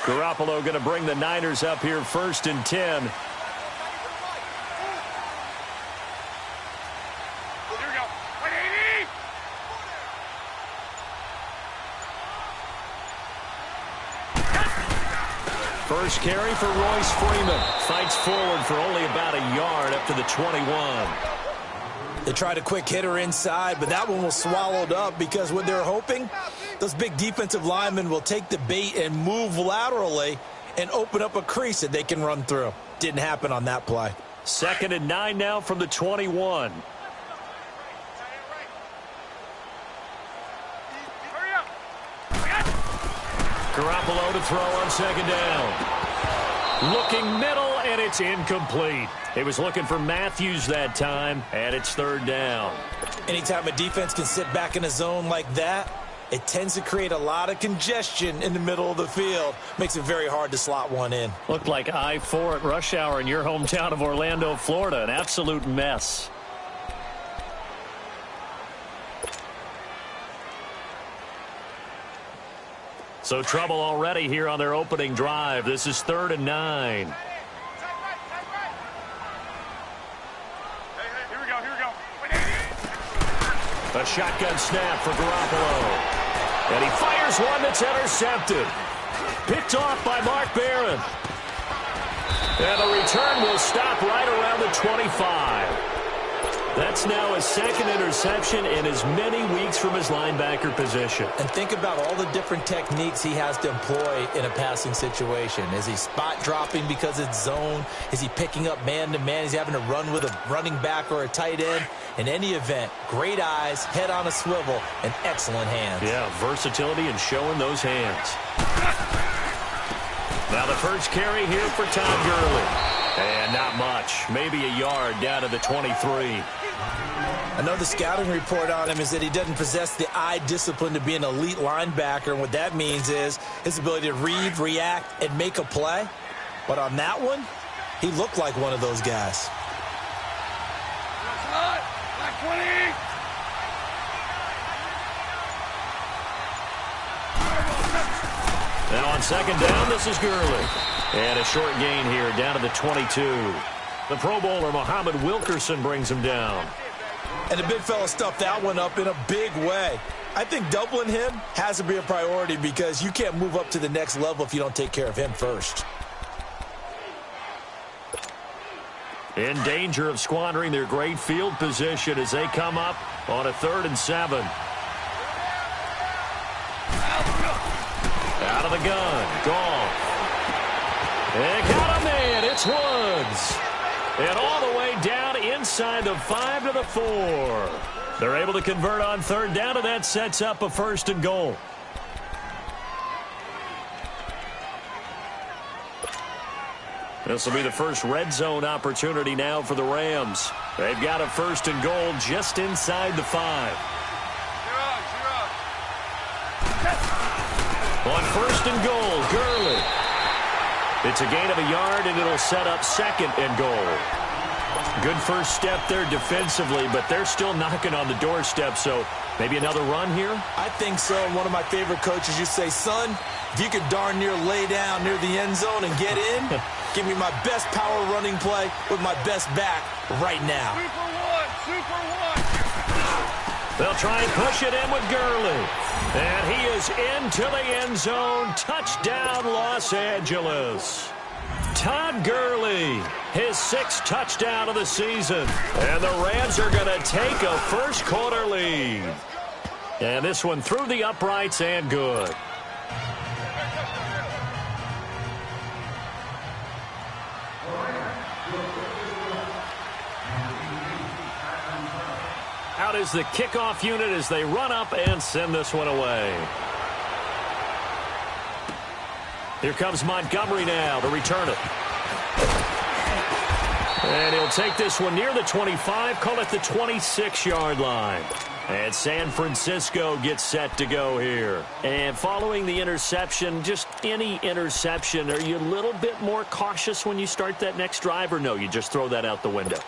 Garoppolo going to bring the Niners up here 1st and 10. First carry for Royce Freeman. Fights forward for only about a yard up to the 21. They tried a quick hitter inside, but that one was swallowed up because what they're hoping, those big defensive linemen will take the bait and move laterally and open up a crease that they can run through. Didn't happen on that play. 2nd and 9 now from the 21. Garoppolo to throw on 2nd down. Looking middle, and it's incomplete. He was looking for Matthews that time, and it's 3rd down. Anytime a defense can sit back in a zone like that, it tends to create a lot of congestion in the middle of the field. Makes it very hard to slot one in. Looked like I-4 at rush hour in your hometown of Orlando, Florida. An absolute mess. So trouble already here on their opening drive. This is 3rd and 9. A shotgun snap for Garoppolo. And he fires one that's intercepted. Picked off by Mark Barron. And the return will stop right around the 25. That's now his 2nd interception in as many weeks from his linebacker position. And think about all the different techniques he has to employ in a passing situation. Is he spot dropping because it's zone? Is he picking up man-to-man? Is he having to run with a running back or a tight end? In any event, great eyes, head on a swivel, and excellent hands. Yeah, versatility and showing those hands. Now the first carry here for Todd Gurley. And not much. Maybe a yard down to the 23. Another scouting report on him is that he doesn't possess the eye discipline to be an elite linebacker. And what that means is his ability to read, react, and make a play. But on that one, he looked like one of those guys. Now on 2nd down, this is Gurley. And a short gain here down to the 22. The Pro Bowler Muhammad Wilkerson brings him down. And the big fella stuffed that one up in a big way. I think doubling him has to be a priority because you can't move up to the next level if you don't take care of him first. In danger of squandering their great field position as they come up on a 3rd and 7. Out of the gun. Goff. And got a man. It's Woods. And all the way down inside the 5 to the 4. They're able to convert on 3rd down, and that sets up a 1st and goal. This will be the first red zone opportunity now for the Rams. They've got a 1st and goal just inside the 5. On 1st and goal, Gurley. It's a gain of a yard, and it'll set up 2nd and goal. Good first step there defensively, but they're still knocking on the doorstep, so maybe another run here? I think so. And one of my favorite coaches used to say, son, if you could darn near lay down near the end zone and get in, give me my best power running play with my best back right now. Super one. They'll try and push it in with Gurley. And he is into the end zone. Touchdown, Los Angeles. Todd Gurley, his 6th touchdown of the season. And the Rams are going to take a first-quarter lead. And this one through the uprights and good. Out is the kickoff unit as they run up and send this one away. Here comes Montgomery now to return it. And he'll take this one near the 25, call it the 26-yard line. And San Francisco gets set to go here. And following the interception, just any interception, are you a little bit more cautious when you start that next drive, or no, you just throw that out the window?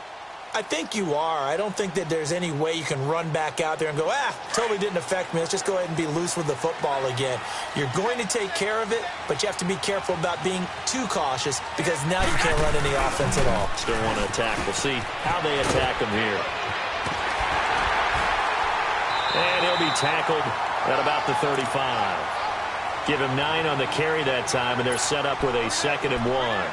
I think you are. I don't think that there's any way you can run back out there and go, totally didn't affect me. Let's just go ahead and be loose with the football again. You're going to take care of it, but you have to be careful about being too cautious because now you can't run any offense at all. Still want to attack. We'll see how they attack him here. And he'll be tackled at about the 35. Give him 9 on the carry that time, and they're set up with a 2nd and 1.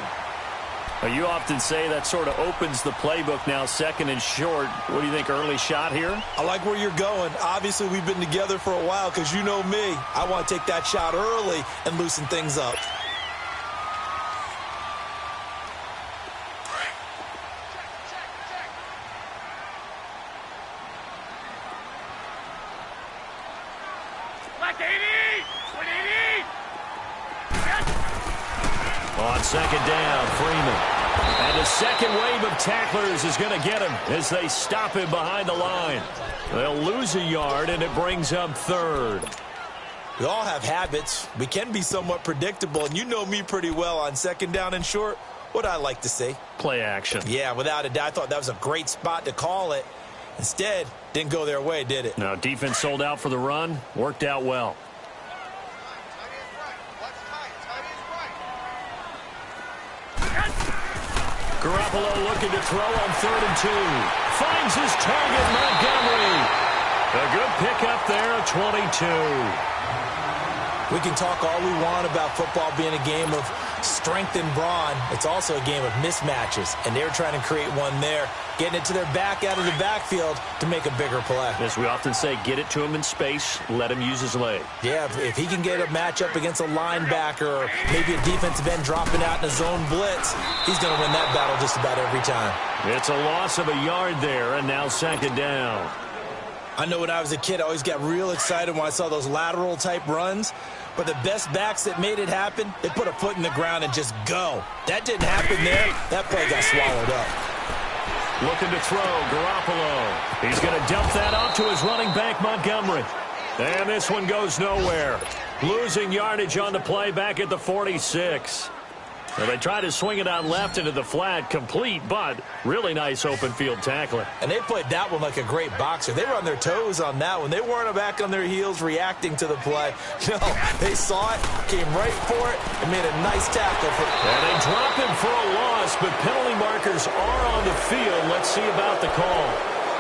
Well, you often say that sort of opens the playbook now, 2nd and short. What do you think, early shot here? I like where you're going. Obviously, we've been together for a while because you know me. I want to take that shot early and loosen things up. On 2nd down, Freeman. And the second wave of tacklers is going to get him as they stop him behind the line. They'll lose a yard, and it brings up 3rd. We all have habits. We can be somewhat predictable, and you know me pretty well on 2nd down and short. What I like to say? Play action. Yeah, without a doubt. I thought that was a great spot to call it. Instead, didn't go their way, did it? No, defense sold out for the run. Worked out well. Garoppolo looking to throw on 3rd and 2. Finds his target, Montgomery. A good pickup there at 22. We can talk all we want about football being a game of strength and brawn. It's also a game of mismatches, and they're trying to create one there, getting it to their back out of the backfield to make a bigger play. As we often say, get it to him in space, let him use his leg. Yeah, if he can get a matchup against a linebacker or maybe a defensive end dropping out in a zone blitz, he's going to win that battle just about every time. It's a loss of a yard there, and now 2nd down. I know when I was a kid, I always got real excited when I saw those lateral-type runs. But the best backs that made it happen, they put a foot in the ground and just go. That didn't happen there. That play got swallowed up. Looking to throw, Garoppolo. He's going to dump that off to his running back, Montgomery. And this one goes nowhere. Losing yardage on the play back at the 46. Well, they try to swing it out left into the flat, complete, but really nice open field tackling. And they played that one like a great boxer. They were on their toes on that one. They weren't back on their heels reacting to the play. No, they saw it, came right for it, and made a nice tackle. And they drop him for a loss, but penalty markers are on the field. Let's see about the call.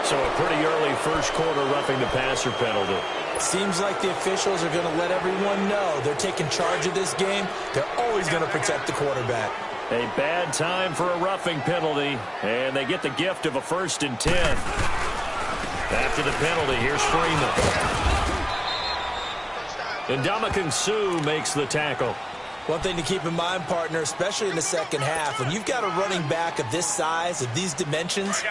So a pretty early first quarter roughing the passer penalty. Seems like the officials are going to let everyone know they're taking charge of this game. They're always going to protect the quarterback. A bad time for a roughing penalty, and they get the gift of a 1st and 10. After the penalty, here's Freeman. And Ndamukong Suh makes the tackle. One thing to keep in mind, partner, especially in the second half, when you've got a running back of this size, of these dimensions,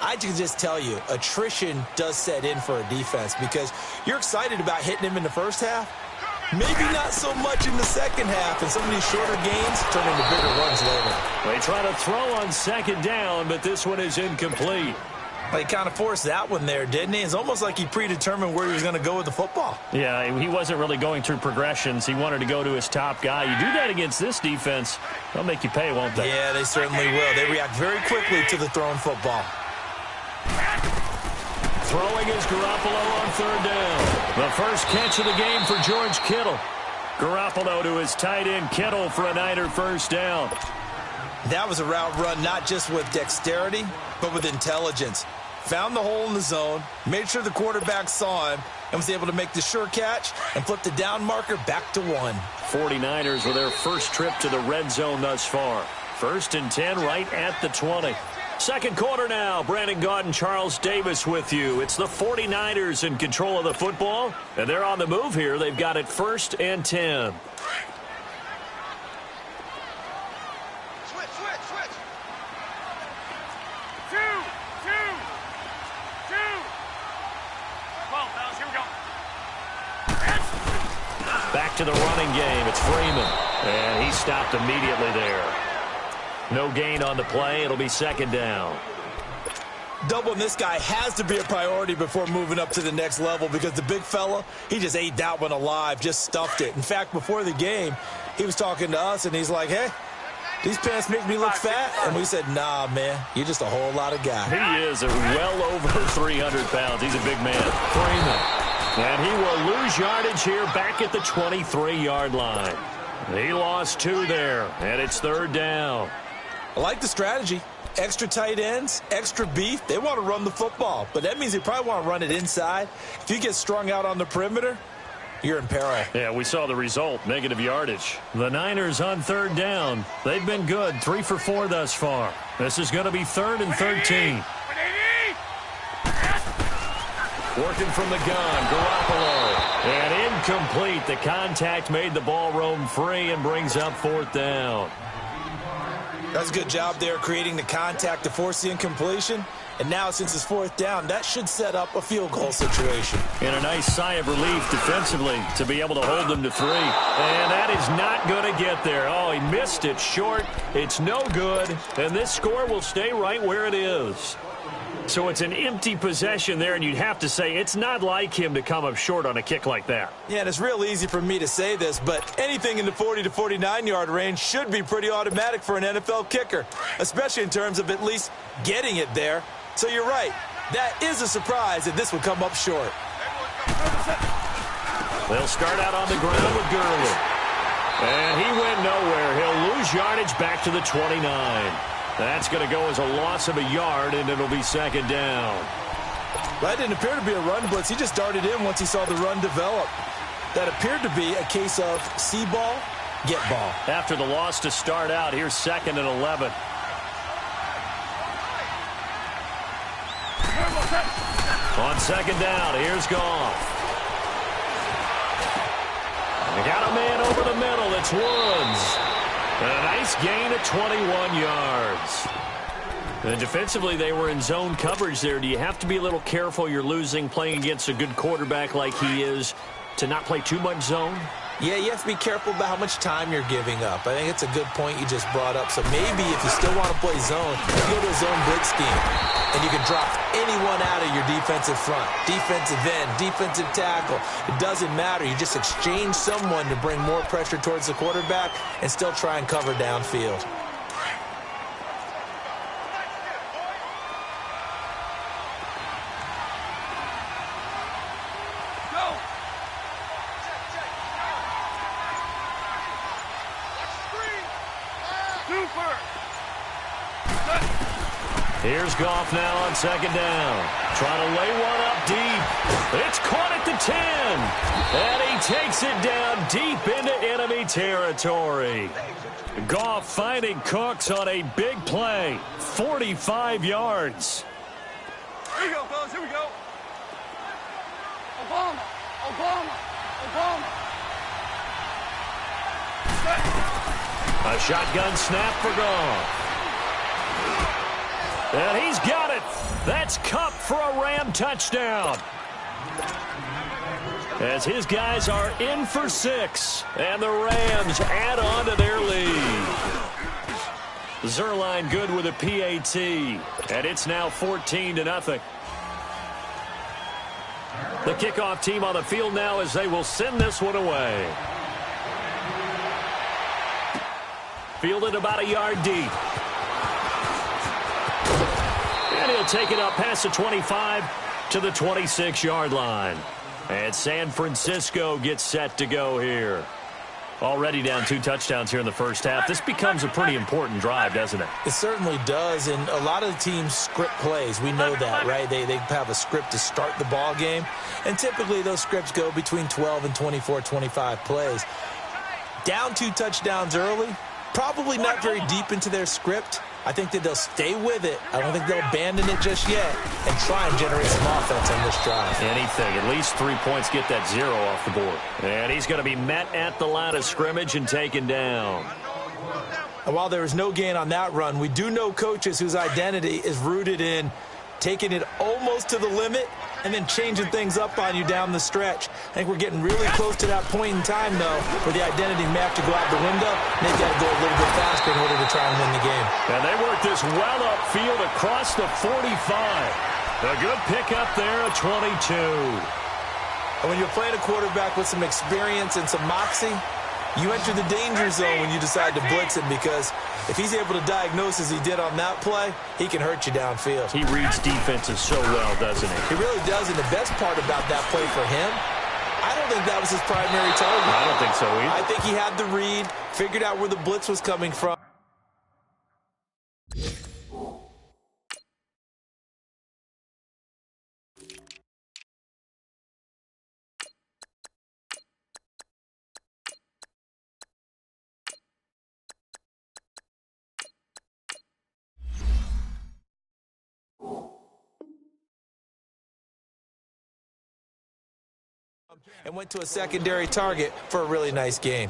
I can just tell you, attrition does set in for a defense because you're excited about hitting him in the first half. Maybe not so much in the second half, and some of these shorter gains turn into bigger runs later. They try to throw on 2nd down, but this one is incomplete. He kind of forced that one there, didn't he? It's almost like he predetermined where he was going to go with the football. Yeah, he wasn't really going through progressions. He wanted to go to his top guy. You do that against this defense, they'll make you pay, won't they? Yeah, they certainly will. They react very quickly to the thrown football. Throwing is Garoppolo on 3rd down. The first catch of the game for George Kittle. Garoppolo to his tight end Kittle for a Niner 1st down. That was a route run not just with dexterity, but with intelligence. Found the hole in the zone, made sure the quarterback saw him, and was able to make the sure catch and flip the down marker back to 1. 49ers with their first trip to the red zone thus far. 1st and 10 right at the 20. Second quarter now. Brandon Gaudin, Charles Davis with you. It's the 49ers in control of the football, and they're on the move here. They've got it 1st and 10. Back to the running game. It's Freeman. And he stopped immediately there. No gain on the play. It'll be 2nd down. Doubling this guy has to be a priority before moving up to the next level because the big fella, he just ate that one alive, just stuffed it. In fact, before the game, he was talking to us, and he's like, hey, These pants make me look fat. And we said, nah, man, you're just a whole lot of guy. He is well over 300 pounds. He's a big man. Freeman. And he will lose yardage here back at the 23-yard line. He lost 2 there, and it's 3rd down. I like the strategy. Extra tight ends, extra beef. They want to run the football, but that means they probably want to run it inside. If you get strung out on the perimeter, you're in peril. Yeah, we saw the result, negative yardage. The Niners on 3rd down. They've been good, 3 for 4 thus far. This is going to be 3rd and 13. Working from the gun, Garoppolo. And incomplete. The contact made the ball roam free and brings up 4th down. That's a good job there creating the contact to force the incompletion. And now, since it's 4th down, that should set up a field goal situation. And a nice sigh of relief defensively to be able to hold them to 3. And that is not going to get there. Oh, he missed it short. It's no good. And this score will stay right where it is. So it's an empty possession there, and you'd have to say it's not like him to come up short on a kick like that. Yeah, and it's real easy for me to say this, but anything in the 40 to 49-yard range should be pretty automatic for an NFL kicker, especially in terms of at least getting it there. So you're right. That is a surprise that this would come up short. They'll start out on the ground with Gurley. And he went nowhere. He'll lose yardage back to the 29. That's going to go as a loss of a yard, and it'll be 2nd down. That didn't appear to be a run blitz. He just darted in once he saw the run develop. That appeared to be a case of see ball, get ball. After the loss to start out, here's 2nd and 11. On 2nd down, here's Goff. They got a man over the middle. It's Woods. And a nice gain of 21 yards. And defensively, they were in zone coverage there. Do you have to be a little careful? You're losing playing against a good quarterback like he is to not play too much zone? Yeah, you have to be careful about how much time you're giving up. I think it's a good point you just brought up. So maybe if you still want to play zone, you go to a zone blitz scheme. And you can drop anyone out of your defensive front, defensive end, defensive tackle. It doesn't matter. You just exchange someone to bring more pressure towards the quarterback and still try and cover downfield. Here's Goff now on 2nd down. Trying to lay one up deep. It's caught at the 10. And he takes it down deep into enemy territory. Goff finding Cooks on a big play. 45 yards. Here we go, fellas. Here we go. Obama. Obama. Obama. A shotgun snap for Goff. And he's got it. That's Kupp for a Ram touchdown. As his guys are in for 6. And the Rams add on to their lead. Zerline good with a PAT. And it's now 14-0. The kickoff team on the field now as they will send this one away. Fielded about a yard deep. And he'll take it up past the 25 to the 26-yard line. And San Francisco gets set to go here. Already down 2 touchdowns here in the first half. This becomes a pretty important drive, doesn't it? It certainly does, and a lot of the teams script plays. We know that, right? They have a script to start the ball game, and typically those scripts go between 12 and 24, 25 plays. Down 2 touchdowns early, probably not very deep into their script. I think that they'll stay with it. I don't think they'll abandon it just yet and try and generate some offense on this drive. Anything. At least 3 points. Get that 0 off the board. And he's going to be met at the line of scrimmage and taken down. And while there was no gain on that run, we do know coaches whose identity is rooted in taking it almost to the limit and then changing things up on you down the stretch. I think we're getting really close to that point in time, though, where the identity may have to go out the window, and they've got to go a little bit faster in order to try and win the game. And they work this well upfield across the 45. A good pickup there at 22. And when you're playing a quarterback with some experience and some moxie, You enter the danger zone when you decide to blitz him, because if he's able to diagnose as he did on that play, he can hurt you downfield. He reads defenses so well, doesn't he? He really does, and the best part about that play for him, I don't think that was his primary target. I don't think so either. I think he had the read, figured out where the blitz was coming from. And went to a secondary target for a really nice gain.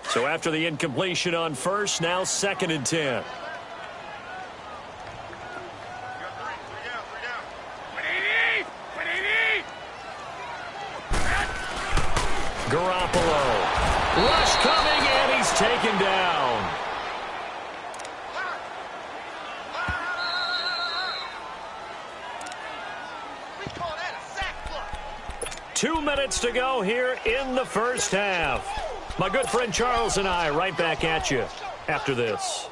So after the incompletion on first, now 2nd and 10. Garoppolo. Rush coming, and he's taken down. We call that a sack flush. 2 minutes to go here in the first half. My good friend Charles and I right back at you after this.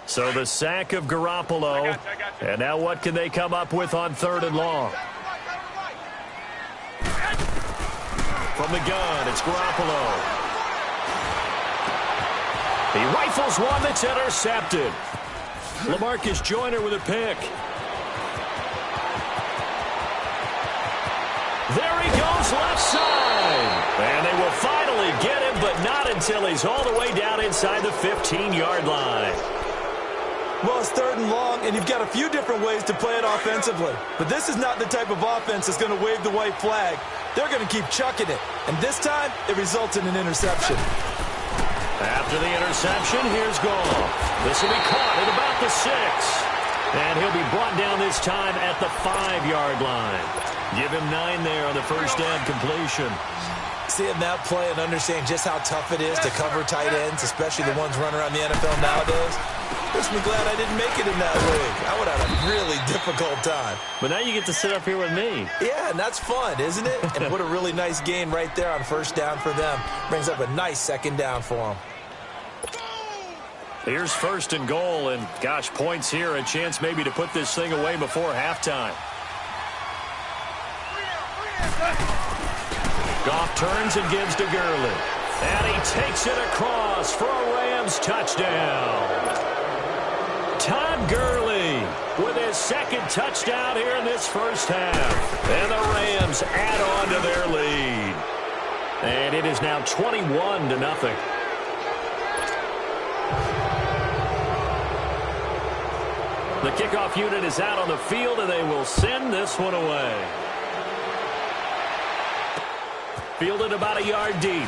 So the sack of Garoppolo. And now what can they come up with on 3rd and long? From the gun, it's Garoppolo. He rifles one that's intercepted. LaMarcus Joyner with a pick. There he goes, left side. And they will finally get him, but not until he's all the way down inside the 15-yard line. Well, it's 3rd and long, and you've got a few different ways to play it offensively. But this is not the type of offense that's going to wave the white flag. They're going to keep chucking it. And this time, it results in an interception. After the interception, here's Goff. This will be caught at about the 6. And he'll be brought down this time at the 5-yard line. Give him 9 there on the first down completion. Seeing that play and understanding just how tough it is to cover tight ends, especially the ones running around the NFL nowadays, makes me glad I didn't make it in that league. I would have had a really difficult time. But now you get to sit up here with me. Yeah, and that's fun, isn't it? And what a really nice gain right there on first down for them. Brings up a nice 2nd down for them. Here's 1st and goal, and gosh, points here, a chance maybe to put this thing away before halftime. Goff turns and gives to Gurley. And he takes it across for a Rams touchdown. Todd Gurley with his 2nd touchdown here in this first half. And the Rams add on to their lead. And it is now 21-0. The kickoff unit is out on the field, and they will send this one away. Fielded about a yard deep.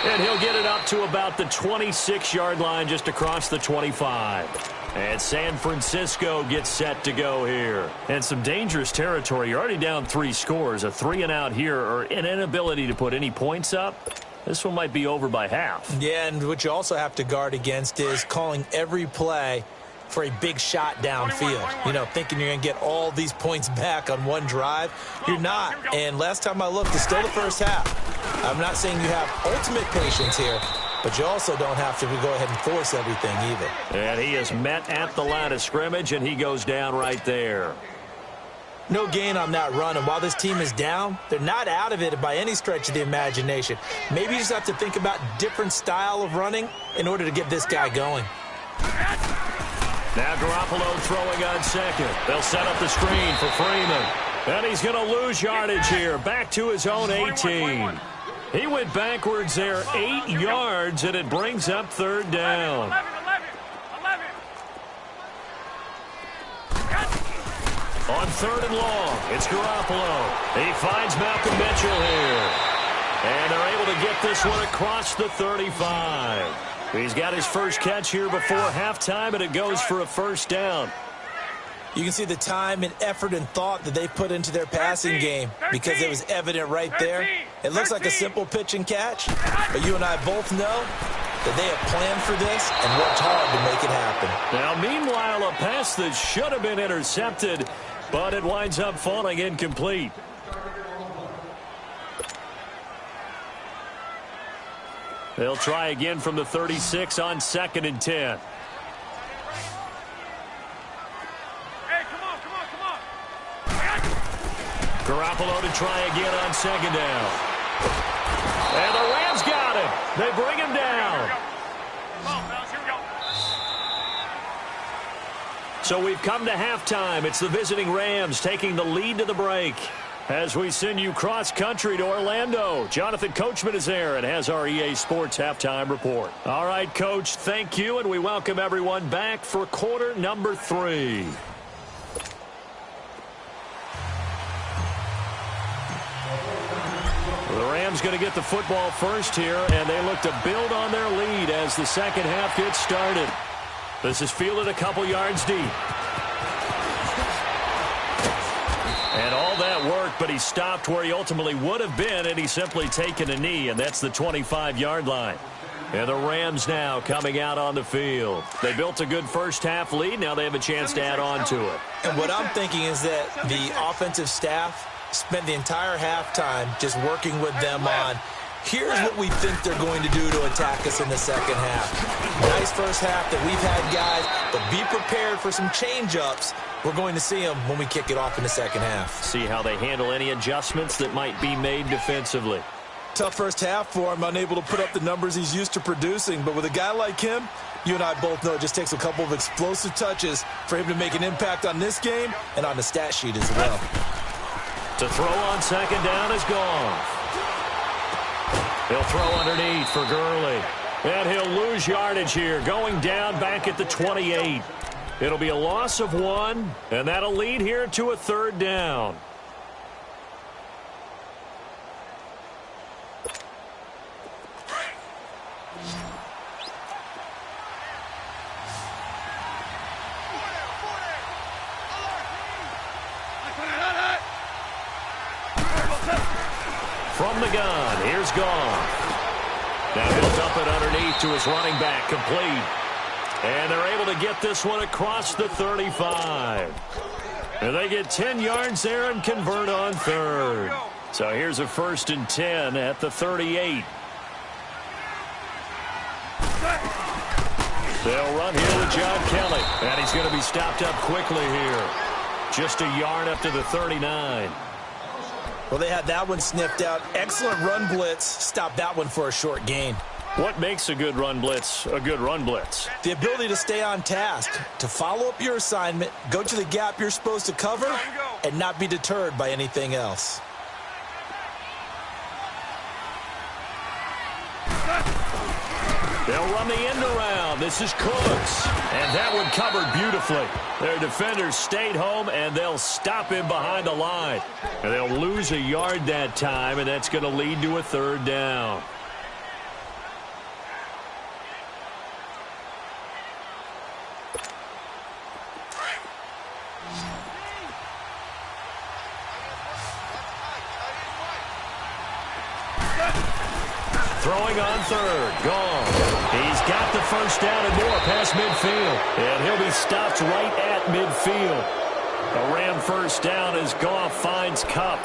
And he'll get it up to about the 26-yard line, just across the 25. And San Francisco gets set to go here. And some dangerous territory. You're already down 3 scores. A 3-and-out here, or an inability to put any points up. This one might be over by half. Yeah, and what you also have to guard against is calling every play for a big shot downfield. You know, thinking you're going to get all these points back on one drive. You're not. And last time I looked, it's still the first half. I'm not saying you have ultimate patience here, but you also don't have to go ahead and force everything either. And he is met at the line of scrimmage, and he goes down right there. No gain on that run, and while this team is down, they're not out of it by any stretch of the imagination. Maybe you just have to think about different style of running in order to get this guy going. Now Garoppolo throwing on 2nd. They'll set up the screen for Freeman. And he's going to lose yardage here. Back to his own 18. He went backwards there 8 yards, and it brings up 3rd down. 11. On 3rd and long, it's Garoppolo. He finds Malcolm Mitchell here. And they're able to get this one across the 35. He's got his first catch here before halftime, and it goes for a 1st down. You can see the time and effort and thought that they put into their passing game because it was evident right there. It looks like a simple pitch and catch, but you and I both know that they have planned for this and worked hard to make it happen. Now, meanwhile, a pass that should have been intercepted, but it winds up falling incomplete. They'll try again from the 36 on 2nd and 10. Garoppolo to try again on 2nd down. And the Rams got him. They bring him down. So we've come to halftime. It's the visiting Rams taking the lead to the break. As we send you cross-country to Orlando, Jonathan Coachman is there and has our EA Sports halftime report. All right, Coach, thank you, and we welcome everyone back for quarter number 3. The Rams going to get the football first here, and they look to build on their lead as the second half gets started. This is fielded a couple yards deep. And all that work, but he stopped where he ultimately would have been, and he's simply taken a knee, and that's the 25-yard line. And the Rams now coming out on the field. They built a good first half lead. Now they have a chance to add on to it. And what I'm thinking is that the offensive staff spent the entire halftime just working with them on, here's what we think they're going to do to attack us in the second half. Nice first half that we've had, guys, but be prepared for some change-ups. We're going to see them when we kick it off in the second half. See how they handle any adjustments that might be made defensively. Tough first half for him, unable to put up the numbers he's used to producing. But with a guy like him, you and I both know it just takes a couple of explosive touches for him to make an impact on this game and on the stat sheet as well. To throw on 2nd down is gone. He'll throw underneath for Gurley. And he'll lose yardage here, going down back at the 28. It'll be a loss of 1, and that'll lead here to a 3rd down. From the gun, here's Goff. Now he'll dump it underneath to his running back, complete. And they're able to get this one across the 35. And they get 10 yards there and convert on 3rd. So here's a 1st and 10 at the 38. They'll run here with John Kelly. And he's going to be stopped up quickly here. Just a yard up to the 39. Well, they had that one sniffed out. Excellent run blitz. Stopped that one for a short gain. What makes a good run blitz a good run blitz? The ability to stay on task, to follow up your assignment, go to the gap you're supposed to cover, and not be deterred by anything else. They'll run the end around. This is Cooks. And that one covered beautifully. Their defenders stayed home, and they'll stop him behind the line. And they'll lose a yard that time, and that's going to lead to a 3rd down. Throwing on 3rd. Gone. He's got the 1st down and more past midfield. And he'll be stopped right at midfield. A Ram 1st down as Goff finds Kupp.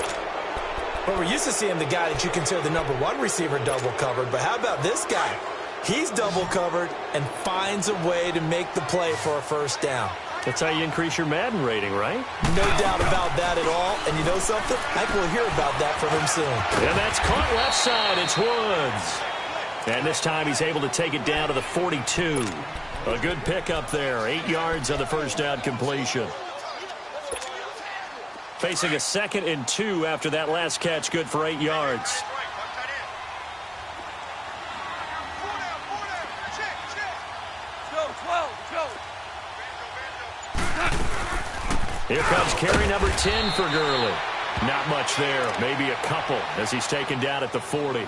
Well, we're used to seeing the guy that you consider the number 1 receiver double covered. But how about this guy? He's double covered and finds a way to make the play for a 1st down. That's how you increase your Madden rating, right? No doubt about that at all. And you know something? I think we'll hear about that from him soon. And that's caught left side. It's Woods. And this time he's able to take it down to the 42. A good pickup there. 8 yards on the 1st down completion. Facing a 2nd and 2 after that last catch. Good for 8 yards. Here comes carry number 10 for Gurley. Not much there, maybe a couple as he's taken down at the 40.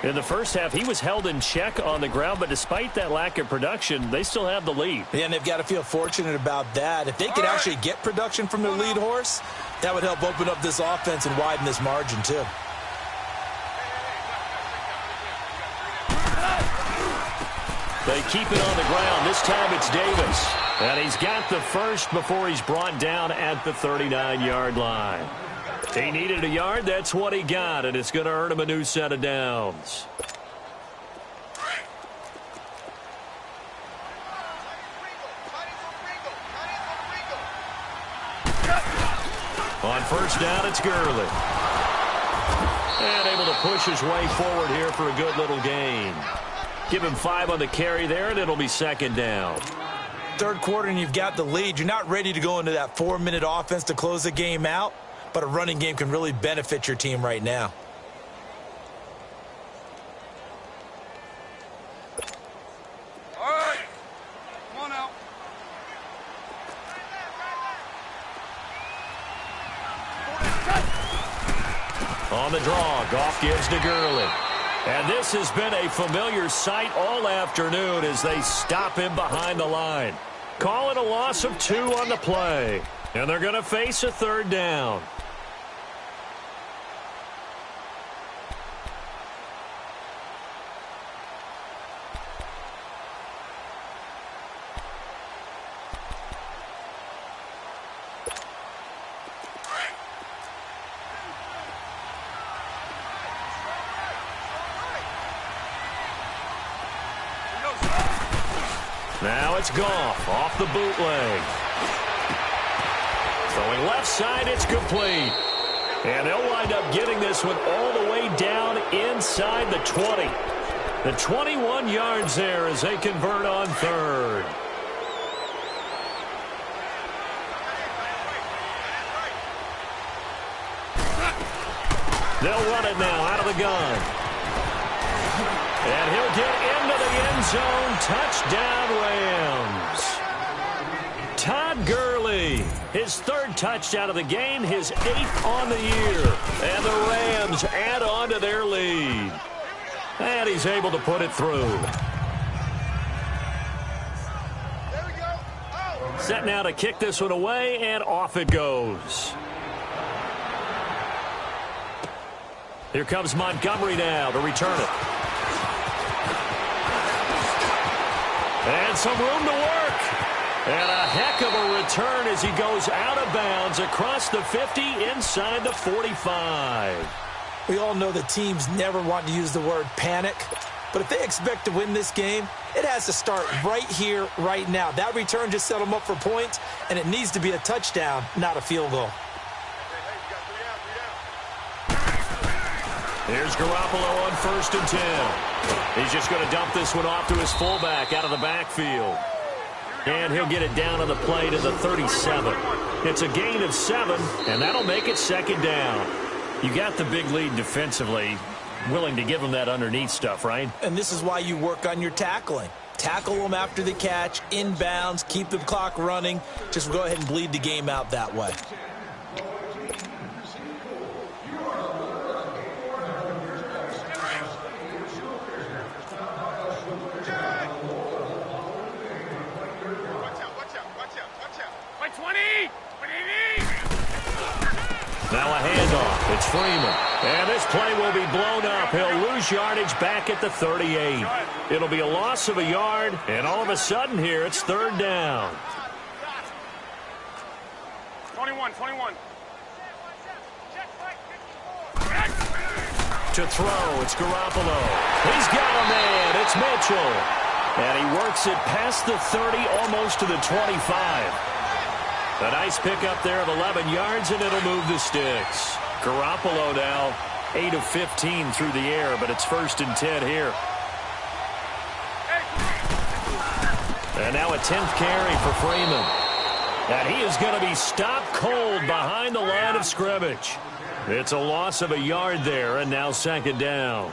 In the first half, he was held in check on the ground, but despite that lack of production, they still have the lead. Yeah, and they've got to feel fortunate about that. If they could actually get production from their lead horse, that would help open up this offense and widen this margin too. They keep it on the ground. This time it's Davis. And he's got the first before he's brought down at the 39-yard line. He needed a yard. That's what he got, and it's going to earn him a new set of downs. On first down, it's Gurley. And able to push his way forward here for a good little gain. Give him 5 on the carry there, and it'll be second down. Third quarter, and you've got the lead. You're not ready to go into that 4-minute offense to close the game out, but a running game can really benefit your team right now. All right. Come on out. On the draw, Goff gives to Gurley. And this has been a familiar sight all afternoon as they stop him behind the line. Call it a loss of 2 on the play. And they're going to face a third down. Now it's Goff off the bootleg. Throwing left side, it's complete. And they'll wind up getting this one all the way down inside the 20. The 21 yards there as they convert on third. They'll run it now out of the gun. And he'll get into the end zone. Touchdown, Rams. Todd Gurley, his 3rd touchdown of the game, his 8th on the year. And the Rams add on to their lead. And he's able to put it through. There we go. Oh. Set now to kick this one away, and off it goes. Here comes Montgomery now to return it. And some room to work. And a heck of a return as he goes out of bounds across the 50 inside the 45. We all know the teams never want to use the word panic. But if they expect to win this game, it has to start right here, right now. That return just set them up for points, and it needs to be a touchdown, not a field goal. Here's Garoppolo on 1st and 10. He's just going to dump this one off to his fullback out of the backfield. And he'll get it down on the play to the 37. It's a gain of 7, and that'll make it second down. You got the big lead defensively, willing to give him that underneath stuff, right? And this is why you work on your tackling. Tackle them after the catch, inbounds, keep the clock running. Just go ahead and bleed the game out that way. Now a handoff. It's Freeman. And this play will be blown up. He'll lose yardage back at the 38. It'll be a loss of a yard, and all of a sudden here, it's third down. 21. To throw, it's Garoppolo. He's got a man. It's Mitchell. And he works it past the 30, almost to the 25. A nice pickup there of 11 yards, and it'll move the sticks. Garoppolo now 8 of 15 through the air, but it's 1st and 10 here. And now a 10th carry for Freeman. And he is going to be stopped cold behind the line of scrimmage. It's a loss of a yard there, and now second down.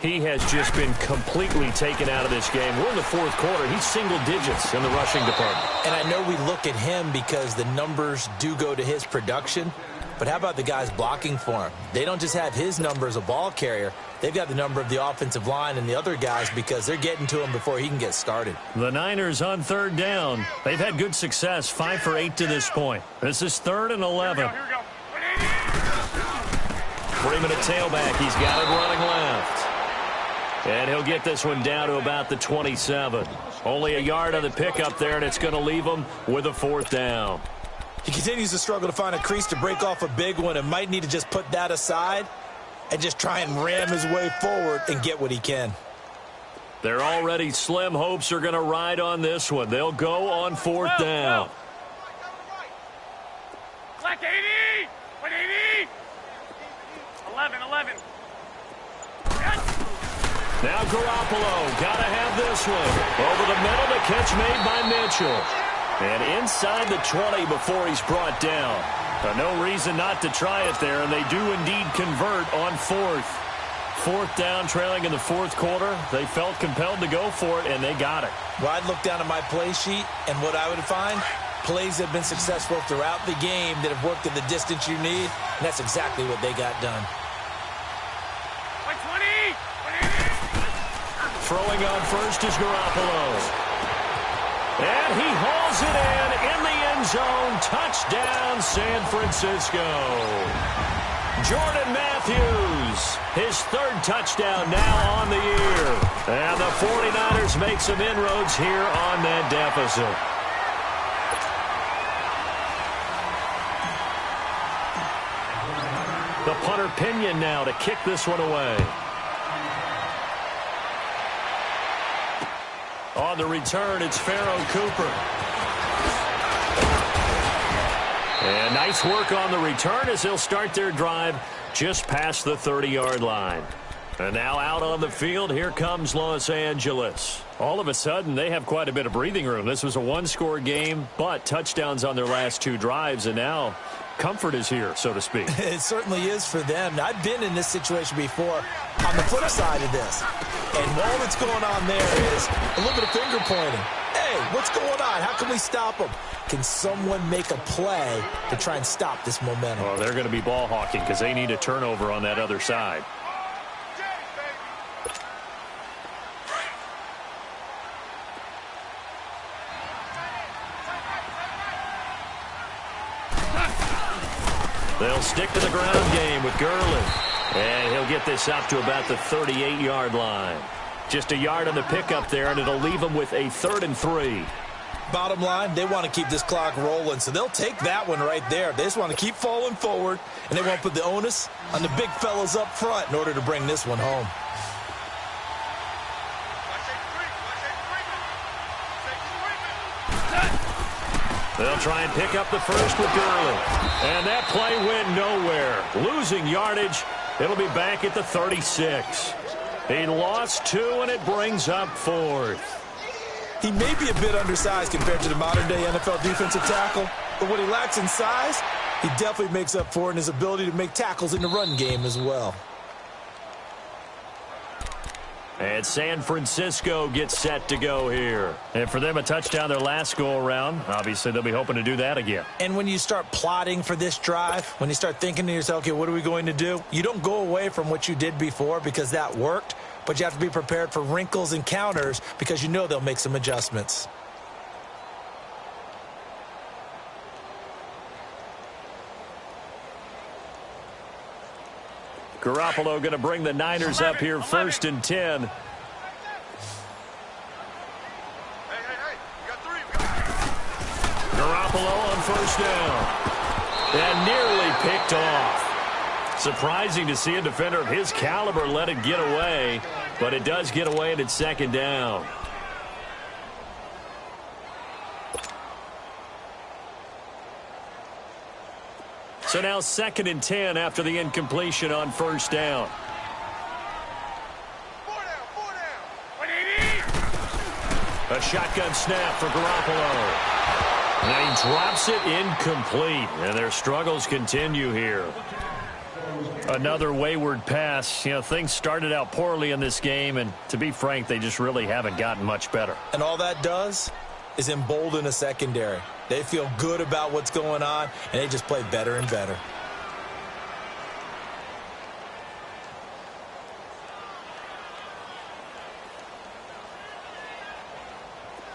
He has just been completely taken out of this game. We're in the 4th quarter. He's single digits in the rushing department. And I know we look at him because the numbers do go to his production. But how about the guys blocking for him? They don't just have his number as a ball carrier. They've got the number of the offensive line and the other guys because they're getting to him before he can get started. The Niners on third down. They've had good success, 5 for 8 to this point. This is 3rd and 11. Here we go. Freeman at tailback. He's got it running left. And he'll get this one down to about the 27. Only a yard on the pickup there, and it's going to leave him with a 4th down. He continues to struggle to find a crease to break off a big one and might need to just put that aside and just try and ram his way forward and get what he can. Their already slim hopes are going to ride on this one. They'll go on 4th down. Black 80! 180! 11. Now Garoppolo, got to have this one. Over the middle, the catch made by Mitchell. And inside the 20 before he's brought down. No reason not to try it there, and they do indeed convert on 4th. 4th down, trailing in the 4th quarter. They felt compelled to go for it, and they got it. Well, I'd look down at my play sheet, and what I would find, plays have been successful throughout the game that have worked at the distance you need, and that's exactly what they got done. 120! 180! Throwing on first is Garoppolo. And he hauls it in the end zone. Touchdown, San Francisco. Jordan Matthews, his 3rd touchdown now on the year. And the 49ers make some inroads here on that deficit. The punter Pinion now to kick this one away. On the return, it's Pharaoh Cooper. And nice work on the return as they'll start their drive just past the 30-yard line. And now out on the field, here comes Los Angeles. All of a sudden, they have quite a bit of breathing room. This was a one-score game, but touchdowns on their last 2 drives, and now comfort is here, so to speak. It certainly is for them. I've been in this situation before on the flip side of this. And all that's going on there is a little bit of finger pointing. Hey, what's going on? How can we stop them? Can someone make a play to try and stop this momentum? Well, they're going to be ball hawking because they need a turnover on that other side. They'll stick to the ground game with Gurley. And he'll get this up to about the 38-yard line. Just a yard on the pickup there, and it'll leave them with a 3rd and 3. Bottom line, they want to keep this clock rolling, so they'll take that one right there. They just want to keep falling forward, and they won't put the onus on the big fellas up front in order to bring this one home. They'll try and pick up the first with Gurley. And that play went nowhere. Losing yardage. It'll be back at the 36. He lost 2, and it brings up 4th. He may be a bit undersized compared to the modern-day NFL defensive tackle, but what he lacks in size, he definitely makes up for in his ability to make tackles in the run game as well. And San Francisco gets set to go here. And for them, a touchdown their last go-around. Obviously, they'll be hoping to do that again. And when you start plotting for this drive, when you start thinking to yourself, okay, what are we going to do? You don't go away from what you did before because that worked, but you have to be prepared for wrinkles and counters because you know they'll make some adjustments. Garoppolo going to bring the Niners up here 1st and 10. Hey, you got 3. Garoppolo on 1st down. And nearly picked off. Surprising to see a defender of his caliber let it get away, but it does get away and it's 2nd down. So now 2nd and 10 after the incompletion on 1st down. 4 down. 180. A shotgun snap for Garoppolo. And he drops it incomplete. And their struggles continue here. Another wayward pass. You know, things started out poorly in this game, and to be frank, they just really haven't gotten much better. And all that does is embolden a secondary. They feel good about what's going on, and they just play better and better.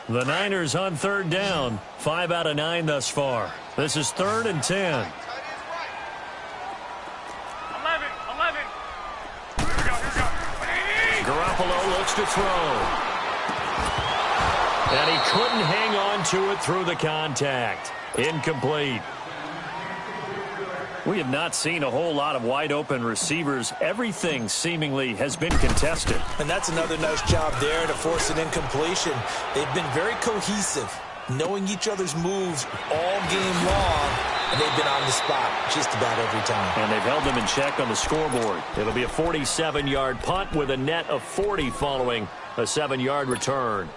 The Niners on 3rd down. 5 out of 9 thus far. This is 3rd and 10. 11. Here we go. 180. Garoppolo looks to throw. And he couldn't hang on to it through the contact. Incomplete. We have not seen a whole lot of wide-open receivers. Everything seemingly has been contested. And that's another nice job there to force an incompletion. They've been very cohesive, knowing each other's moves all game long, and they've been on the spot just about every time. And they've held them in check on the scoreboard. It'll be a 47-yard punt with a net of 40 following a 7-yard return.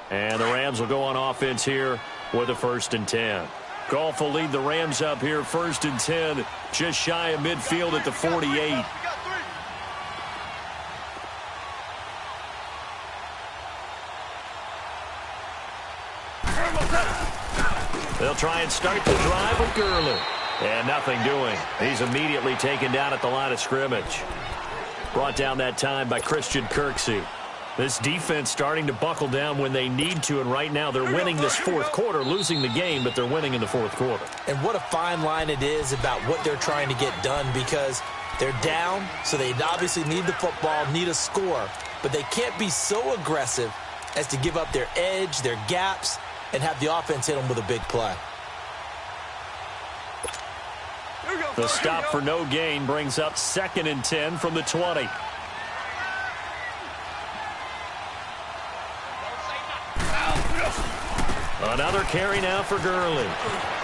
And the Rams will go on offense here with a 1st and 10. Goff will lead the Rams up here, 1st and 10, just shy of midfield at the 48. They'll try and start the drive with Gurley. And nothing doing. He's immediately taken down at the line of scrimmage. Brought down that time by Christian Kirksey. This defense starting to buckle down when they need to, and right now they're winning this 4th quarter, losing the game, but they're winning in the 4th quarter. And what a fine line it is about what they're trying to get done, because they're down, so they obviously need the football, need a score, but they can't be so aggressive as to give up their edge, their gaps, and have the offense hit them with a big play. The stop for no gain brings up 2nd and 10 from the 20. Another carry now for Gurley.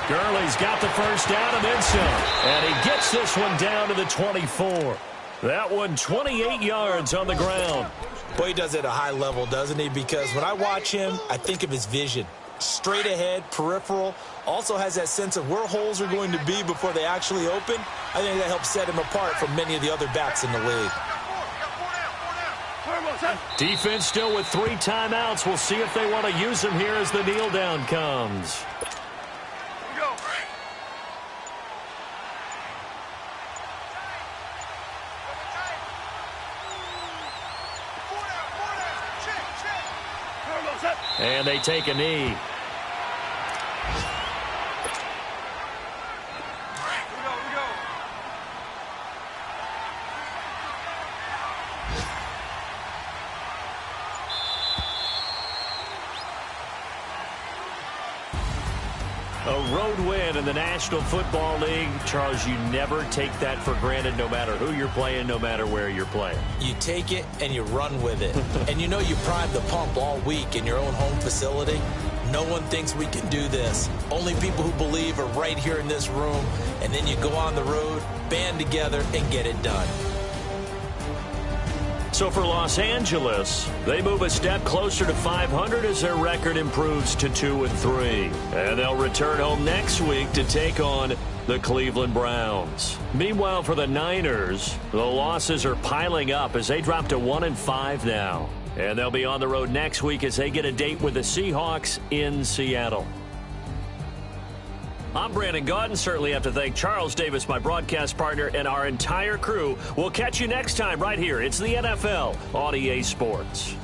Gurley's got the first down and then some. And he gets this one down to the 24. That one 28 yards on the ground. Boy, he does it at a high level, doesn't he? Because when I watch him, I think of his vision. Straight ahead, peripheral. Also has that sense of where holes are going to be before they actually open. I think that helps set him apart from many of the other backs in the league. Defense still with 3 timeouts. We'll see if they want to use them here as the kneel down comes. And they take a knee. A road win in the National Football League. Charles, you never take that for granted no matter who you're playing, no matter where you're playing. You take it and you run with it. And you know you primed the pump all week in your own home facility. No one thinks we can do this. Only people who believe are right here in this room. And then you go on the road, band together, and get it done. So for Los Angeles, they move a step closer to 500 as their record improves to 2-3. And they'll return home next week to take on the Cleveland Browns. Meanwhile, for the Niners, the losses are piling up as they drop to 1-5 now. And they'll be on the road next week as they get a date with the Seahawks in Seattle. I'm Brandon Gaudin. Certainly have to thank Charles Davis, my broadcast partner, and our entire crew. We'll catch you next time right here. It's the NFL on EA Sports.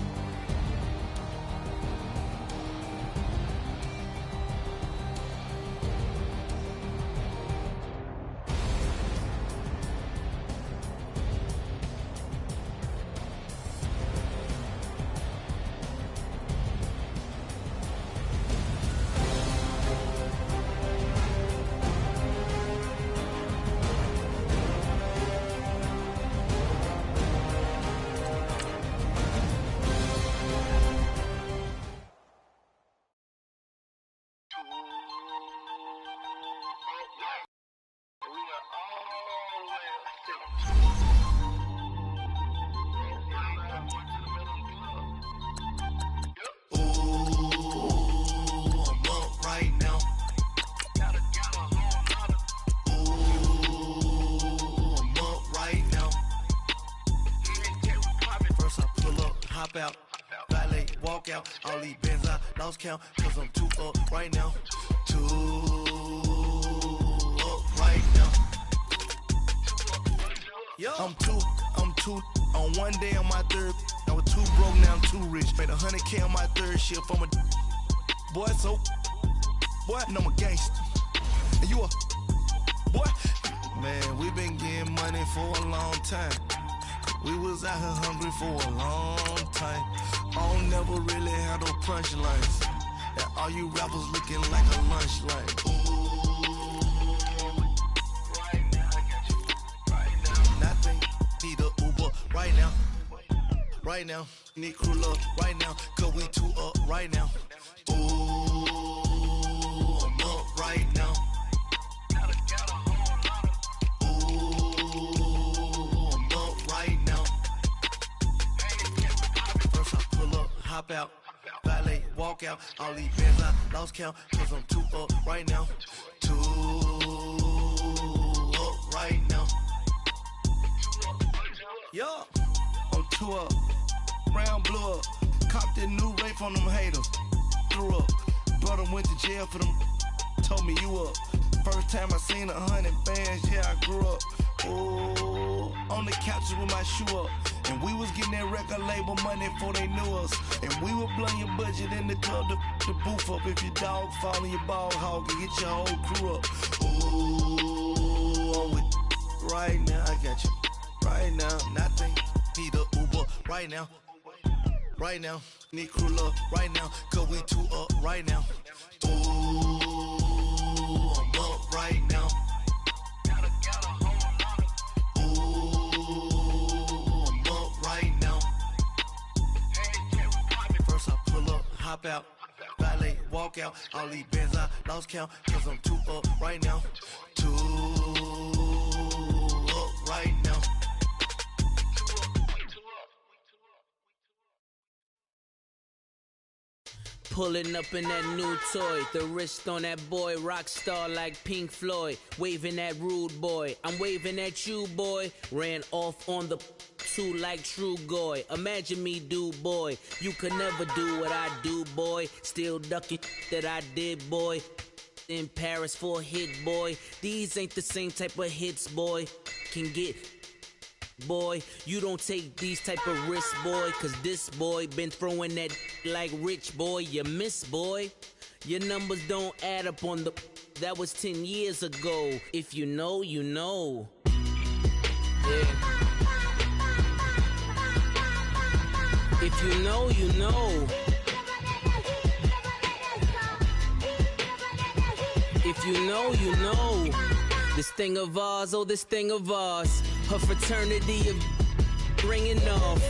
Out, valet, walk out, all these bands I lost count, cause I'm too up right now, too up right now. Yo. I'm too, on one day on my third, I was too broke, now I'm too rich, made 100K on my third shift, I'm a boy, so, boy, and I'm a gangster, and you a, boy, man, we been getting money for a long time. We was out here hungry for a long time. I don't never really have no punchlines. And all you rappers looking like a lunch line. Right now, I got you. Right now. Nothing, need a Uber right now. Right now, need crew love right now. Cause we two up right now. Ooh, I'm up right now. Ooh, I'm up right now. First I pull up, hop out. Valet, walk out, all these bands I lost count, cause I'm too up right now. Too up right now. Yeah, I'm too up. Round blew up. Copped that new rape on them haters. Threw up. Brother went to jail for them. Told me you up. First time I seen 100 bands, yeah, I grew up. Ooh, on the couches with my shoe up. And we was getting that record label money before they knew us. And we were blowing your budget in the club to boof up. If your dog fall in your ball hog and get your whole crew up. Ooh, I'm with right now, I got you. Right now, nothing, need a Uber right now. Right now, need crew love right now. Cause we two up right now. Ooh, I'm up right now. Hop out, valet, walk out. All these bands I lost count, cause I'm too up right now. Too up right now. Pulling up in that new toy, the wrist on that boy, rock star like Pink Floyd, waving at rude boy, I'm waving at you boy, ran off on the two like true goy, imagine me do boy, you could never do what I do boy, still ducking that I did boy, in Paris for a hit boy, these ain't the same type of hits boy, can get boy, you don't take these type of risks, boy, cause this boy been throwing that like rich boy, you miss, boy. Your numbers don't add up on the, that was 10 years ago. If you know, you know. Yeah. If you know, you know. If you know, you know. This thing of ours, oh, this thing of ours. Her fraternity of ringing off.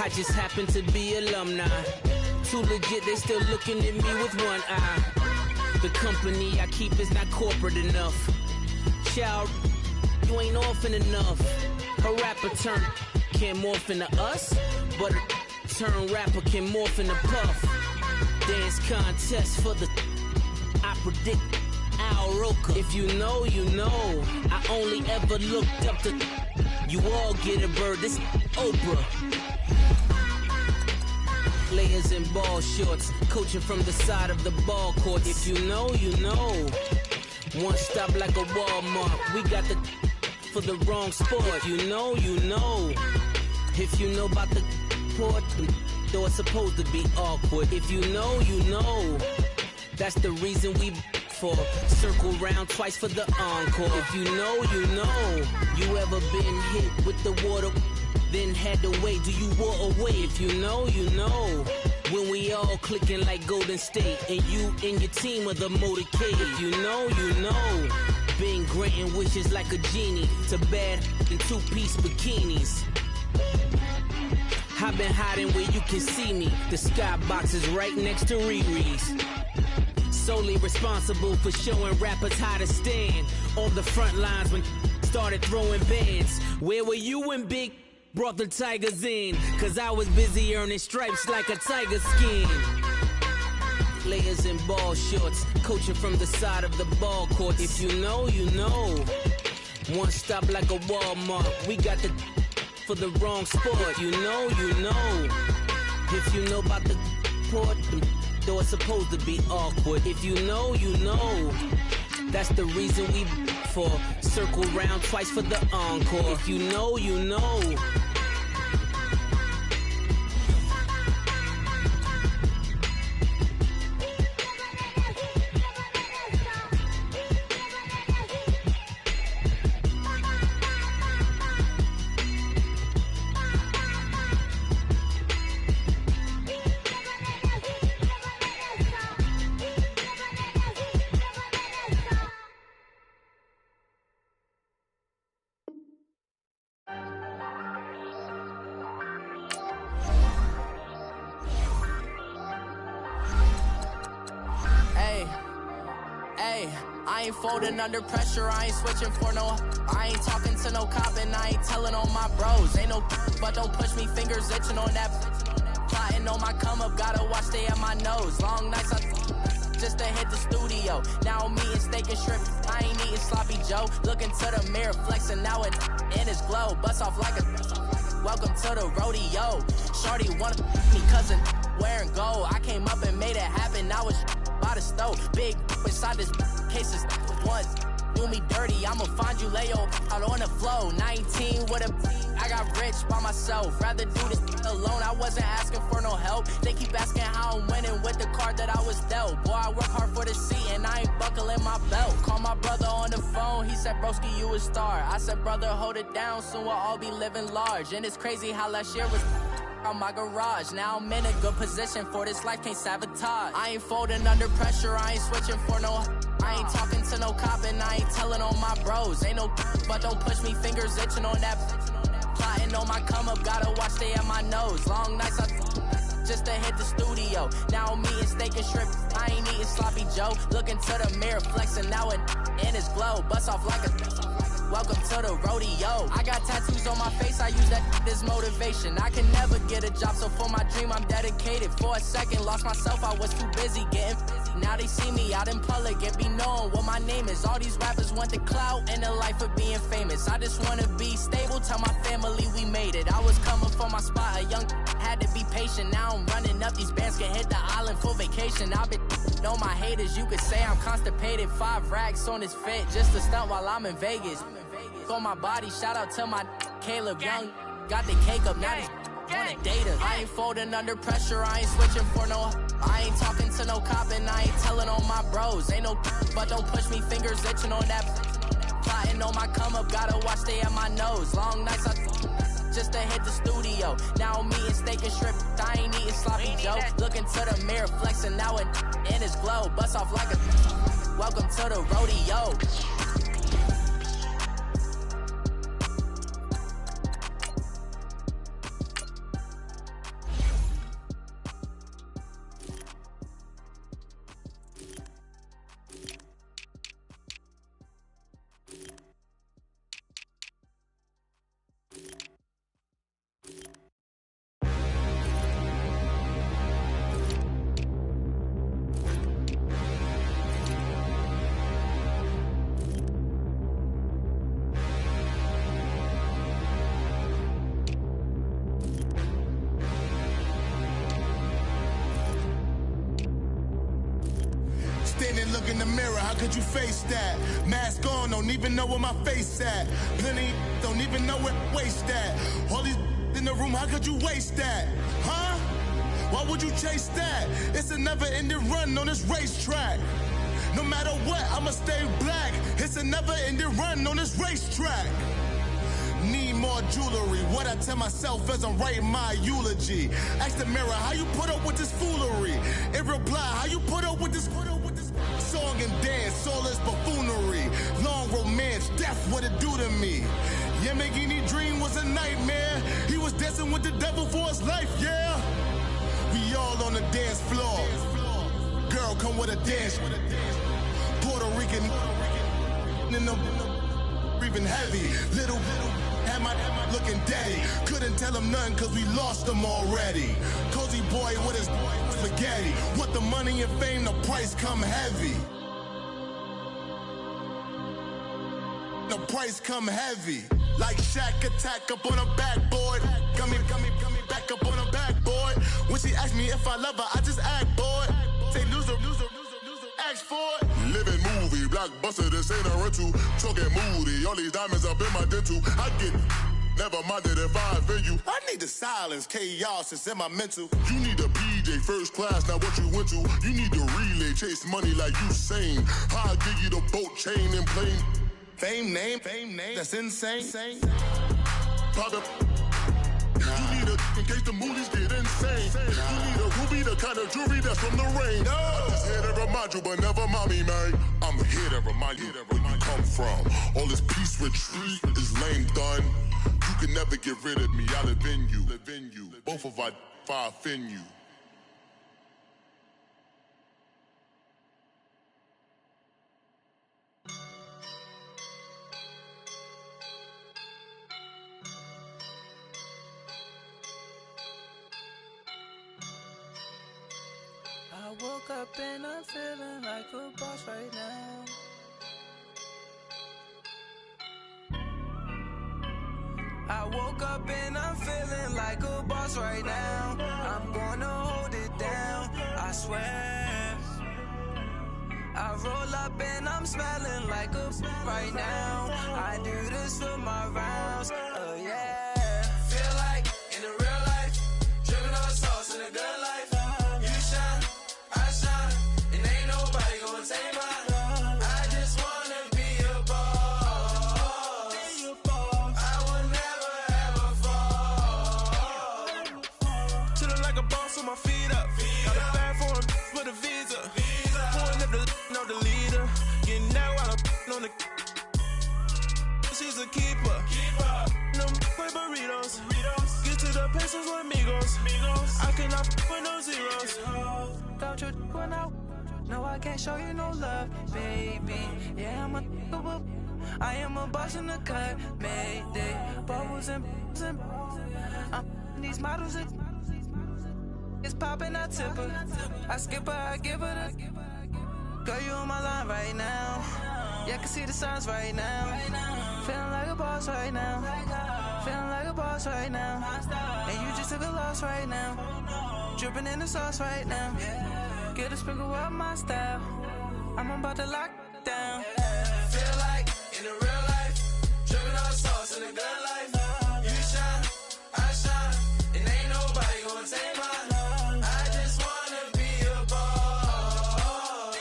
I just happen to be alumni. Too legit, they still looking at me with one eye. The company I keep is not corporate enough. Child, you ain't orphan enough. A rapper turn can't morph into us, but a turn rapper can morph into Puff. Dance contest for the, I predict Al Roker. If you know, you know. I only ever looked up to, you all get a bird, this Oprah. Layers in ball shorts, coaching from the side of the ball court. If you know, you know. One stop like a Walmart. We got the for the wrong sport. If you know, you know. If you know about the port, though it's supposed to be awkward. If you know, you know. That's the reason we for circle round twice for the encore. If you know, you know. You ever been hit with the water? Then had to wait, do you walk away? If you know, you know. When we all clicking like Golden State, and you and your team are the motorcade. If you know, you know. Been granting wishes like a genie to bad in two-piece bikinis. I've been hiding where you can see me. The skybox is right next to Riri's. Solely responsible for showing rappers how to stand on the front lines when started throwing bands. Where were you when Big brought the Tigers in? Cause I was busy earning stripes like a tiger skin. Layers in ball shorts, coaching from the side of the ball court. If you know, you know. One stop like a Walmart. We got the for the wrong sport. You know, you know. If you know about the port, though it's supposed to be awkward. If you know, you know. That's the reason we for circle round twice for the encore. If you know, you know. Hey, I ain't folding under pressure, I ain't switching for no. I ain't talking to no cop and I ain't telling on my bros. Ain't no but don't push me, fingers itching on that. Plotting on my come up, gotta watch stay at my nose. Long nights I just to hit the studio. Now I'm eating steak and shrimp, I ain't eating sloppy Joe. Looking to the mirror, flexing now it in his glow. Bust off like a welcome to the rodeo. Shorty wanna me cousin wearing gold. I came up and made it happen, now it's by the stove. Big inside this cases once do me dirty, I'ma find you lay out on the floor. 19 with a I got rich by myself, rather do this alone. I wasn't asking for no help, they keep asking how I'm winning with the card that I was dealt. Boy, I work hard for the seat and I ain't buckling my belt. Call my brother on the phone, he said broski you a star. I said brother hold it down, soon we'll all be living large. And it's crazy how last year was on my garage. Now I'm in a good position for this life, can't sabotage. I ain't folding under pressure, I ain't switching for no. I ain't talking to no cop and I ain't telling on my bros. Ain't no but don't push me, fingers itching on that. Plotting on my come up, gotta watch stay at my nose. Long nights I just to hit the studio. Now I'm eating steak and shrimp, I ain't eating sloppy Joe. Looking to the mirror, flexing now it in his glow. Bust off like a welcome to the rodeo. I got tattoos on my face, I use that as motivation. I can never get a job, so for my dream I'm dedicated. For a second, lost myself, I was too busy getting busy. Now they see me out in public and be known what my name is. All these rappers want the clout and the life of being famous. I just wanna be stable, tell my family we made it. I was coming for my spot, a young had to be patient. Now I'm running up, these bands can hit the island for vacation. I've been know my haters, you could say I'm constipated. 5 racks on his fit, just to stunt while I'm in Vegas. On my body, shout out to my Caleb Young. Got the cake up, now these wanna date us. I ain't folding under pressure, I ain't switching for no. I ain't talking to no cop and I ain't telling on my bros. Ain't no but don't push me, fingers itching on that. Plotting on my come up, gotta watch stay at my nose. Long nights I just to hit the studio. Now I'm eating steak and shrimp, I ain't eating sloppy Joe. Looking to the mirror, flexing now it in his glow. Bust off like a welcome to the rodeo. Standing, look in the mirror, how could you face that? Mask on, don't even know where my face at. Plenty, don't even know where waste at. All these in the room, how could you waste that? Huh? Why would you chase that? It's a never-ending run on this racetrack. No matter what, I'ma stay black. It's a never-ending run on this racetrack. Need more jewelry, what I tell myself as I'm writing my eulogy. Ask the mirror, how you put up with this foolery? It reply, how you put up with this song and dance, soulless buffoonery. Long romance, death, what it do to me? Yamagini dream was a nightmare. He was dancing with the devil for his life, yeah. We all on the dance floor. Girl, come with a dance. Puerto Rican in the breathing heavy. Little had my looking daddy. Couldn't tell him nothing cause we lost him already. Cozy boy with his spaghetti. With the money and fame, the price come heavy. The price come heavy. Like Shaq attack up on a backboard. Got me back up on a backboard. When she asked me if I love her, I just act bored. Say loser, ask for it. Living movie, blockbuster, this ain't a rental. Talking moody, all these diamonds up in my dental. I get never minded if I offend you. I need the silence, chaos is in my mental. You need a PJ first class, not what you went to. You need the relay, chase money like you sane. I'll give you the boat chain and plane. Fame name, that's insane. Pop up. You need a in case the movies get insane. You need a ruby, the kind of jewelry that's from the rain. No. I'm just here to remind you, but never mommy, man. I'm here to remind you where you come from. All this peace retreat is lame done. You can never get rid of me. I live in you. Both of our offend you. I woke up and I'm feeling like a boss right now. I woke up and I'm feeling like a boss right now. I'm gonna hold it down, I swear. I roll up and I'm smelling like a right now. I do this for my rounds, yeah. Feel like in the real life, dripping on sauce in a good life. You shine, I shine, and ain't nobody gonna take mine. I just wanna be a boss. I will never ever fall. Chillin' like a boss with my feet up. Got a bag for him with a visa. Pulling up the leader. Getting out while I'm on the. She's a keeper. Them play burritos. Get to the pesos with amigos. I cannot with no zeros. Don't you run out? No, I can't show you no love, baby. Yeah, I am a boss in the cut. Mayday. Bubbles and I'm these models. It's popping, I tip her. I skip her, I give her the. Girl, you on my line right now. Yeah, I can see the signs right now. Feeling like a boss right now. Feeling like a boss right now. And you just took a loss right now. Dripping in the sauce right now. Get a sprinkle up my style. I'm about to lock down. Feel like in the real life, dripping on sauce in the good life. You shine, I shine, and ain't nobody gonna take mine. I just wanna be a boss.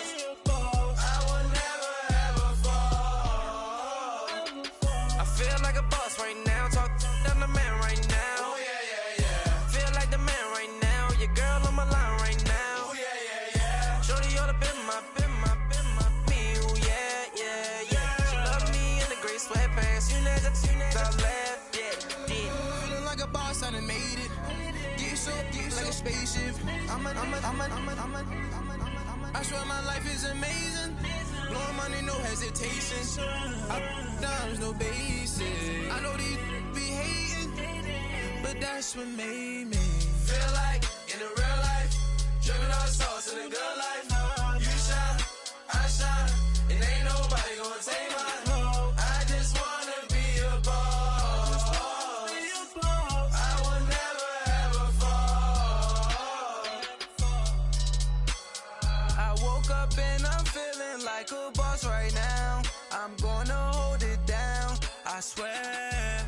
I will never ever fall. I feel like a boss right now. Talk down the man right now. Oh yeah, yeah, yeah. Feel like the man right now. Your girl on my line right now. Oh yeah, yeah, yeah. Shorty ought to been my me. Oh yeah, yeah, yeah. She love me in the gray sweatpants. You never I left, yeah. Feeling like a boss, I done made it. Get so like a spaceship. I swear my life is amazing. Blowing money, no hesitation. Dimes, no basic. I know these be hating, but that's what made me feel like in the real life, dripping on sauce in a good life. You shine, I shine, and ain't nobody gonna take mine. I just wanna be a boss. I will never ever fall. I woke up and I'm feeling like a boss right now. I'm gonna hold it down, I swear.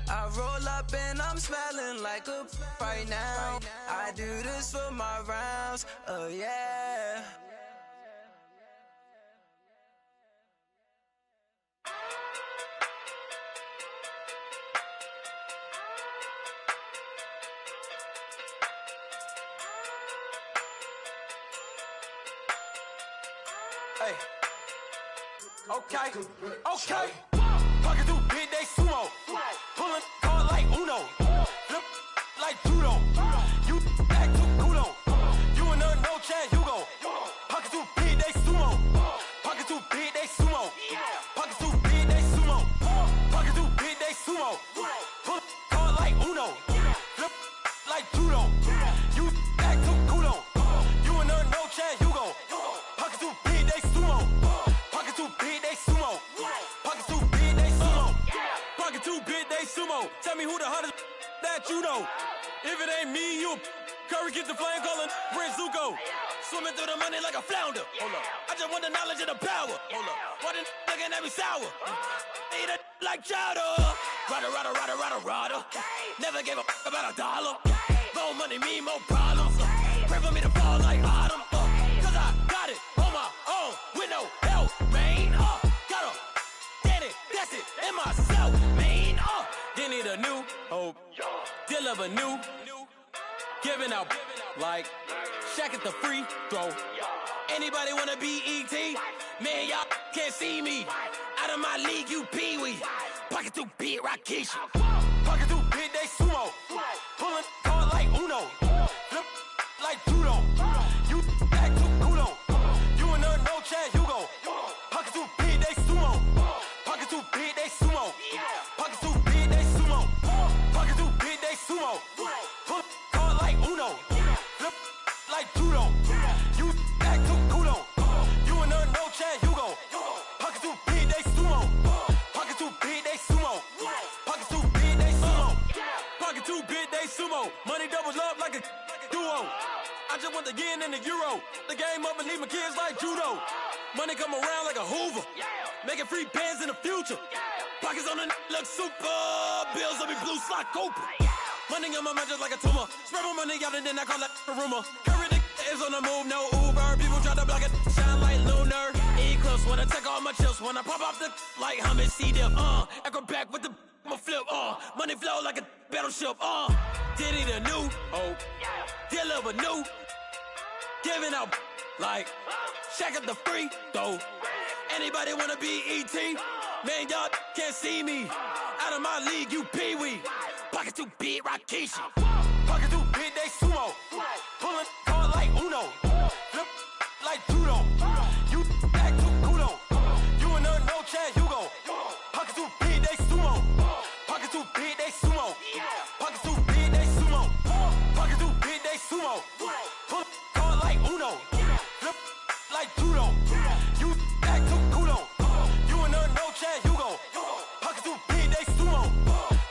I roll up and I'm smelling like a right now. I do this for my rounds, yeah. Hey. Okay. Pocket through big, they sumo. Pulling card like Uno. Flip like judo. You back to kudo. You and her no chance, you go. Pocket through big, they sumo. Pocket through big, they sumo. Pocket through big, they sumo. Pocket through big, they sumo. Pull card like Uno. Flip like judo. You back to kudo. You and her no chance, you go. Pocket through big, they sumo. Pocket too big, they sumo. Pocket too big, they sumo. Pocket too big, they sumo. Tell me who the hottest that you know. If it ain't me, you Curry gets the flame calling Prince Zuko. Swimming through the money like a flounder. Hold up. I just want the knowledge and the power. Hold up. Why the looking at me sour? Eat it like chowder. Rada. Never gave a about a dollar. More money, me, more problems. Pray for me to fall like autumn. Cause I got it on my own with no help, man. Gotta get it, that's it, in myself, man. They need a new hope, deal of a new, giving out like Shaq at the free throw. Anybody wanna be ET? Man, y'all can't see me. Out of my league, you pee-wee. Pocket too big, Rakishi. Pocket too big, they sumo. Pulling card like Uno. Flip like judo. You back to kudo. You and her no chance, you go. Pocket too big, they sumo. Pocket too big, they sumo. Pocket too big, they sumo. Pocket too big, they sumo. Pull card like Uno. Flip like like judo. You act too kudo. You and her no chance, you go. Pockets too big, they sumo. Pockets too big, they sumo. Pockets too big, they sumo. Pockets too big, they sumo. Money doubles up like a duo. I just want the yen and the euro. The game up and leave my kids like judo. Money come around like a Hoover. Making free bands in the future. Pockets on the look super. Bills on me blue slot Cooper. Money in my mouth just like a tumor. Spread my money out and then I call that a rumor. Curry the is on the move, no Uber. People try to block it, shine like lunar. Eclipse when I take all my chips. When I pop off the like hummus, see them. Echo back with the I'ma flip. Money flow like a battleship. Diddy the new. Deliver new. Giving out like check up the free though. Anybody wanna be ET? Man, y'all can't see me. Out of my league, you pee-wee. Pockets too big, Rakishi. Pockets too big, they sumo. Pulling card like Uno. Flip like judo. You act too kudo. You and her no chance, you go. Pockets too big, they sumo. Pockets too big, they sumo. Pockets too big, they sumo. Pockets too big, they sumo. Pull card like Uno. Flip like judo. You act too kudo. You and her no chance, you go. Pockets too big, they sumo.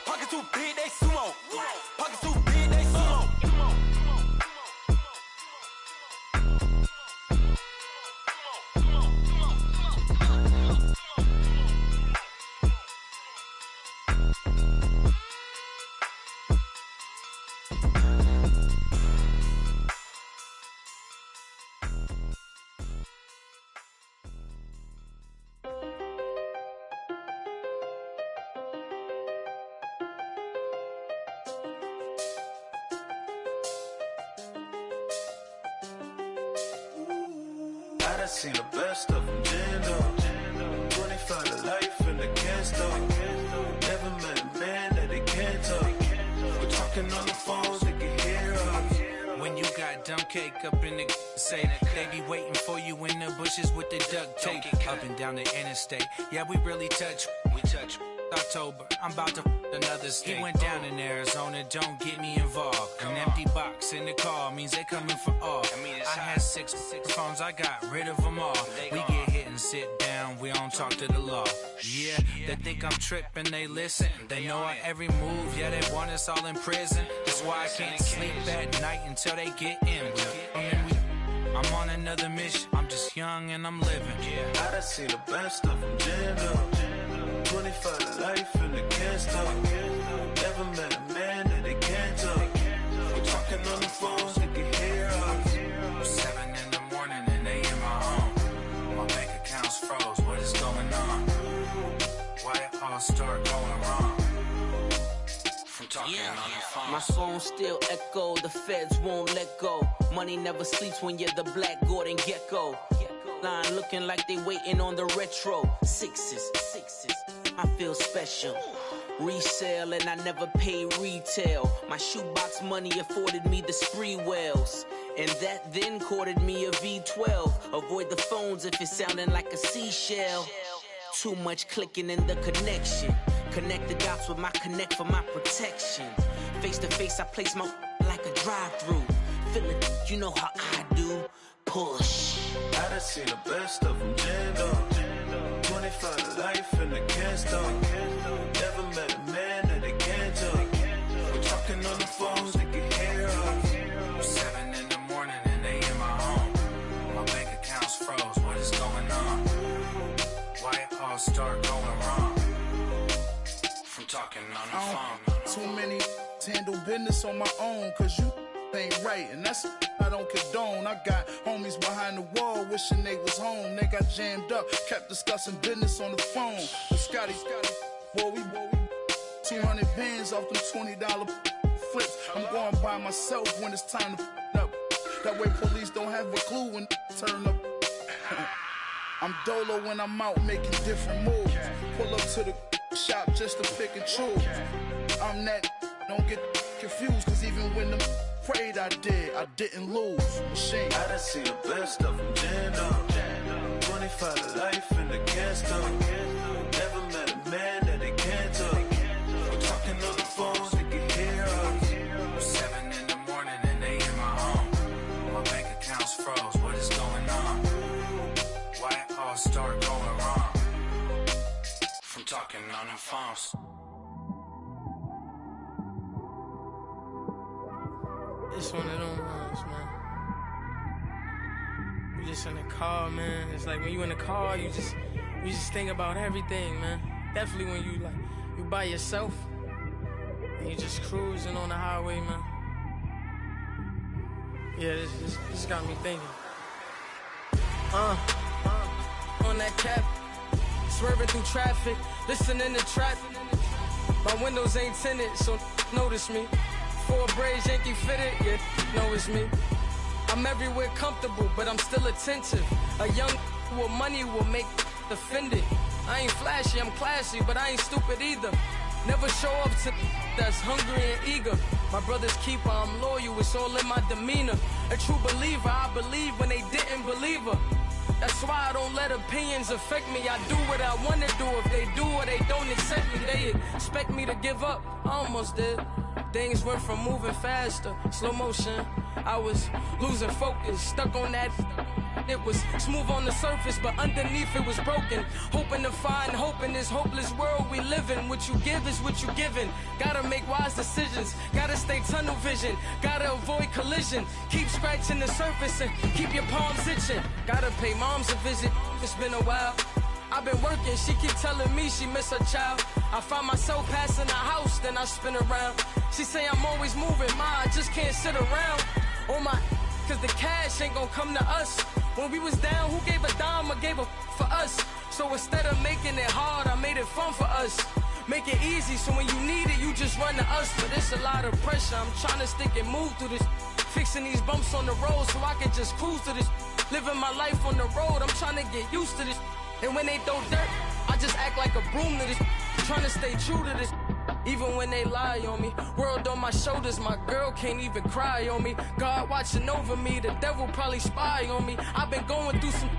Pockets too big, they sumo. Pockets too big, they sumo. I seen the best of them, Jando. 25 to life and they can't stop. Never met a man that they can't talk. We're talking on the phones, they can hear us. When you got dumb cake up in the say they be waiting for you in the bushes with the duct tape. Up and down the interstate, yeah, we really touch. We touch. October, I'm about to another state. He went down in Arizona, don't get me involved. An empty box in the car means they coming for all. I had six phones, I got rid of them all. We get hit and sit down, we don't talk to the law. Yeah, they think I'm tripping, they listen. They know our every move, yeah, they want us all in prison. That's why I can't sleep at night until they get in. I'm on another mission, I'm just young and I'm living. I done seen the best of them, Jando. 25 to life and they can't stop. Never met a man that they can't talk. We're talking on the phones, they can hear us. 7 in the morning and they in my home. My bank account's froze, what is going on? Why it all start going wrong? From talking on the phone. My phone still echo, the feds won't let go. Money never sleeps when you're the black Gordon Gecko. Line looking like they waiting on the retro. Sixes, I feel special. Resale and I never pay retail. My shoebox money afforded me the spree wells. And that then courted me a V12. Avoid the phones if it's sounding like a seashell. Too much clicking in the connection. Connect the dots with my connect for my protection. Face to face, I place my like a drive-through. Feel it, you know how I do. Push. I done seen the best of them, Jando. 25 to life and they can't stop. Never met a man that they can't talk. We're talking on the phones, they can hear us. 7 in the morning and they in my home. My bank account's froze, what is going on? Why it all start going wrong? From talking on the phone. Too many handle business on my own, cause you ain't right, and that's I don't condone. I got homies behind the wall wishing they was home. They got jammed up, kept discussing business on the phone. But Scotty, boy, we 200 bands off them $20 flips. I'm going by myself when it's time to up. That way police don't have a clue when turn up. I'm dolo when I'm out making different moves. Pull up to the shop just to pick and choose. I'm that, don't get confused, cause even when the prayed I didn't lose. Machine. I done seen the best of them, Jando. 25 to life and they can't stop. Never met a man that they can't talk. We're talking on the phones, they can hear us. 7 in the morning and they in my home. My bank all start going wrong. From talking on the phones. It's one of them ones, man. You just in the car, man. It's like when you in the car, you just think about everything, man. Definitely when you by yourself and you just cruising on the highway, man. Yeah, this got me thinking. On that cap, swerving through traffic, listening to trap. My windows ain't tinted, so notice me. 4 braids, Yankee fitted, yeah, know it's me. I'm everywhere comfortable, but I'm still attentive. A young with money will make offended. I ain't flashy, I'm classy, but I ain't stupid either. Never show up to that's hungry and eager. My brother's keeper, I'm loyal, it's all in my demeanor. A true believer, I believe when they didn't believe her. That's why I don't let opinions affect me. I do what I want to do. If they do or they don't accept me, they expect me to give up. I almost did. Things went from moving faster, slow motion. I was losing focus, stuck on that. It was smooth on the surface, but underneath it was broken. Hoping to find hope in this hopeless world we live in. What you give is what you given. Gotta make wise decisions. Gotta stay tunnel vision. Gotta avoid collision. Keep scratching the surface and keep your palms itching. Gotta pay moms a visit. It's been a while. I've been working, she keep telling me she miss her child. I find myself passing the house, then I spin around. She say I'm always moving, I just can't sit around. Oh my, cause the cash ain't gonna come to us. When we was down, who gave a dime or gave a for us? So instead of making it hard, I made it fun for us. Make it easy, so when you need it, you just run to us. But it's a lot of pressure, I'm trying to stick and move through this. Fixing these bumps on the road so I can just cruise to this. Living my life on the road, I'm trying to get used to this. And when they throw dirt, I just act like a broom to this. Trying to stay true to this. Even when they lie on me. World on my shoulders, my girl can't even cry on me. God watching over me, the devil probably spy on me. I've been going through some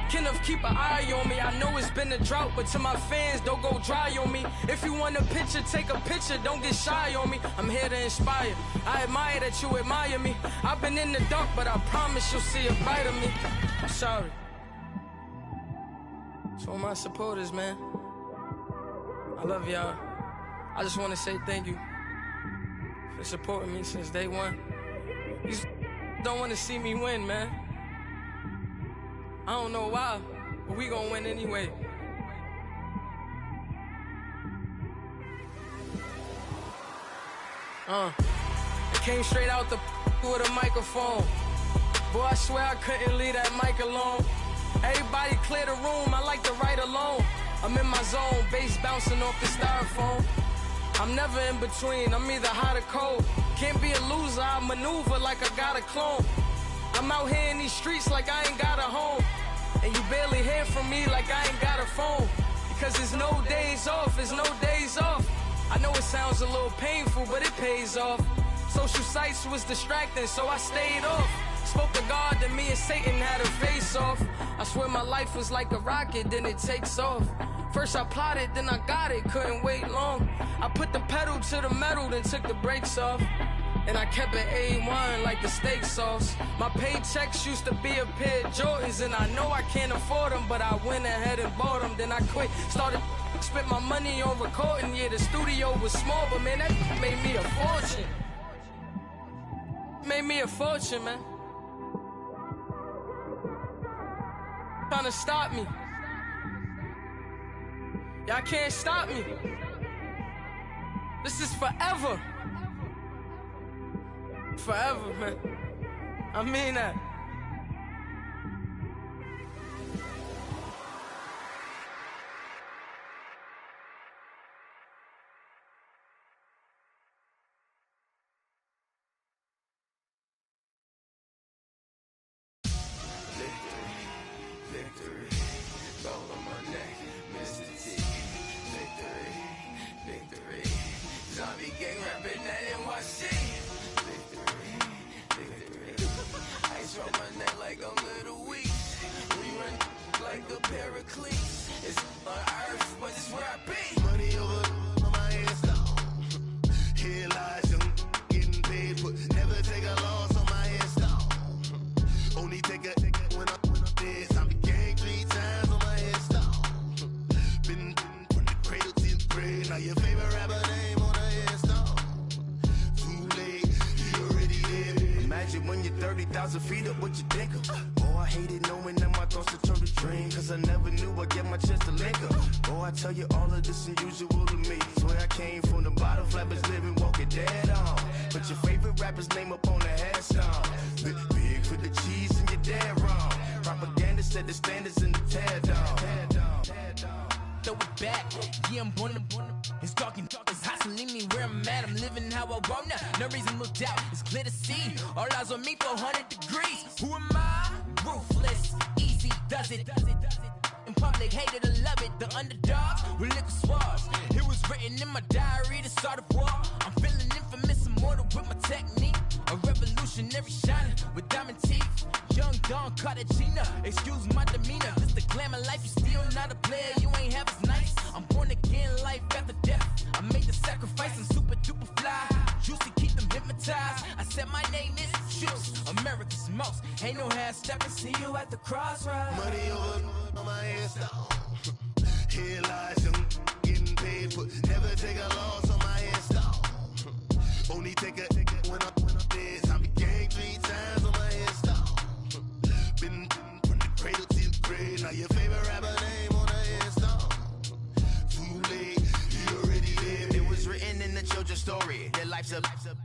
Kenneth, keep an eye on me. I know it's been a drought, but to my fans, don't go dry on me. If you want a picture, take a picture, don't get shy on me. I'm here to inspire. I admire that you admire me. I've been in the dark, but I promise you'll see a bright of me. I'm sorry. To all my supporters, man, I love y'all. I just want to say thank you for supporting me since day one. You don't want to see me win, man. I don't know why, but we gonna win anyway. I came straight out the with a microphone. Boy, I swear I couldn't leave that mic alone. Everybody clear the room, I like to write alone. I'm in my zone, bass bouncing off the styrofoam. I'm never in between, I'm either hot or cold. Can't be a loser, I maneuver like I got a clone. I'm out here in these streets like I ain't got a home. And you barely hear from me like I ain't got a phone. Because there's no days off, there's no days off. I know it sounds a little painful, but it pays off. Social sites was distracting, so I stayed off. Spoke to God, then me and Satan had a face off. I swear my life was like a rocket, then it takes off. First I plotted, then I got it, couldn't wait long. I put the pedal to the metal, then took the brakes off. And I kept it A1 like the steak sauce. My paychecks used to be a pair of Jordans, and I know I can't afford them, but I went ahead and bought them. Then I quit, started, spent my money on recording. Yeah, the studio was small, but man, that made me a fortune. Made me a fortune, man. Trying to stop me. Y'all can't stop me. This is forever. Forever, man. I mean that. Only take a when I'm dead. I be gang 3 times on my grade. Now your favorite rapper name on a headstone. Too late, you already there. Imagine when you're 30,000 feet up, what you think of? Oh, I hated knowing that my thoughts would turn to dream, cause I never knew I'd get my chance to link up. Oh, I tell you all of this unusual to me. Swear I came from the bottom, flappers living, walking dead on. Put your favorite rapper's name up on the headstone. Big for the cheese and you're dead wrong. Propaganda set the standards in the tear down. Throw it back, yeah, I'm born to. It's dark and dark, it's hot, so leave me where I'm at. I'm living how I want now, no reason to look out. It's clear to see, all eyes on me, 400 degrees. Who am I? Ruthless, easy, does it. In public, hated or love it. The underdogs with liquor swabs. It was written in my diary to start a war. I'm feeling infamous, immortal with my technique. A revolutionary shining with diamond teeth. Young Don Cartagena, excuse my demeanor. This the glamour life, you still not a player. You ain't half as nice. I'm born again, life after death. I made the sacrifice, I'm super duper fly. Juicy, keep them hypnotized. I said my name is Juice, America's most. Ain't no half stepping, see you at the crossroads. Money over on my headstone. Here lies young, getting paid for. Never take a loss on my headstone. Only take a when I'm dead. I be gang 3 times on my headstone. Been from the cradle to the grave. Now your favorite rapper name on a headstone. Too late, you already lived. It was written in the children's story. Their life's a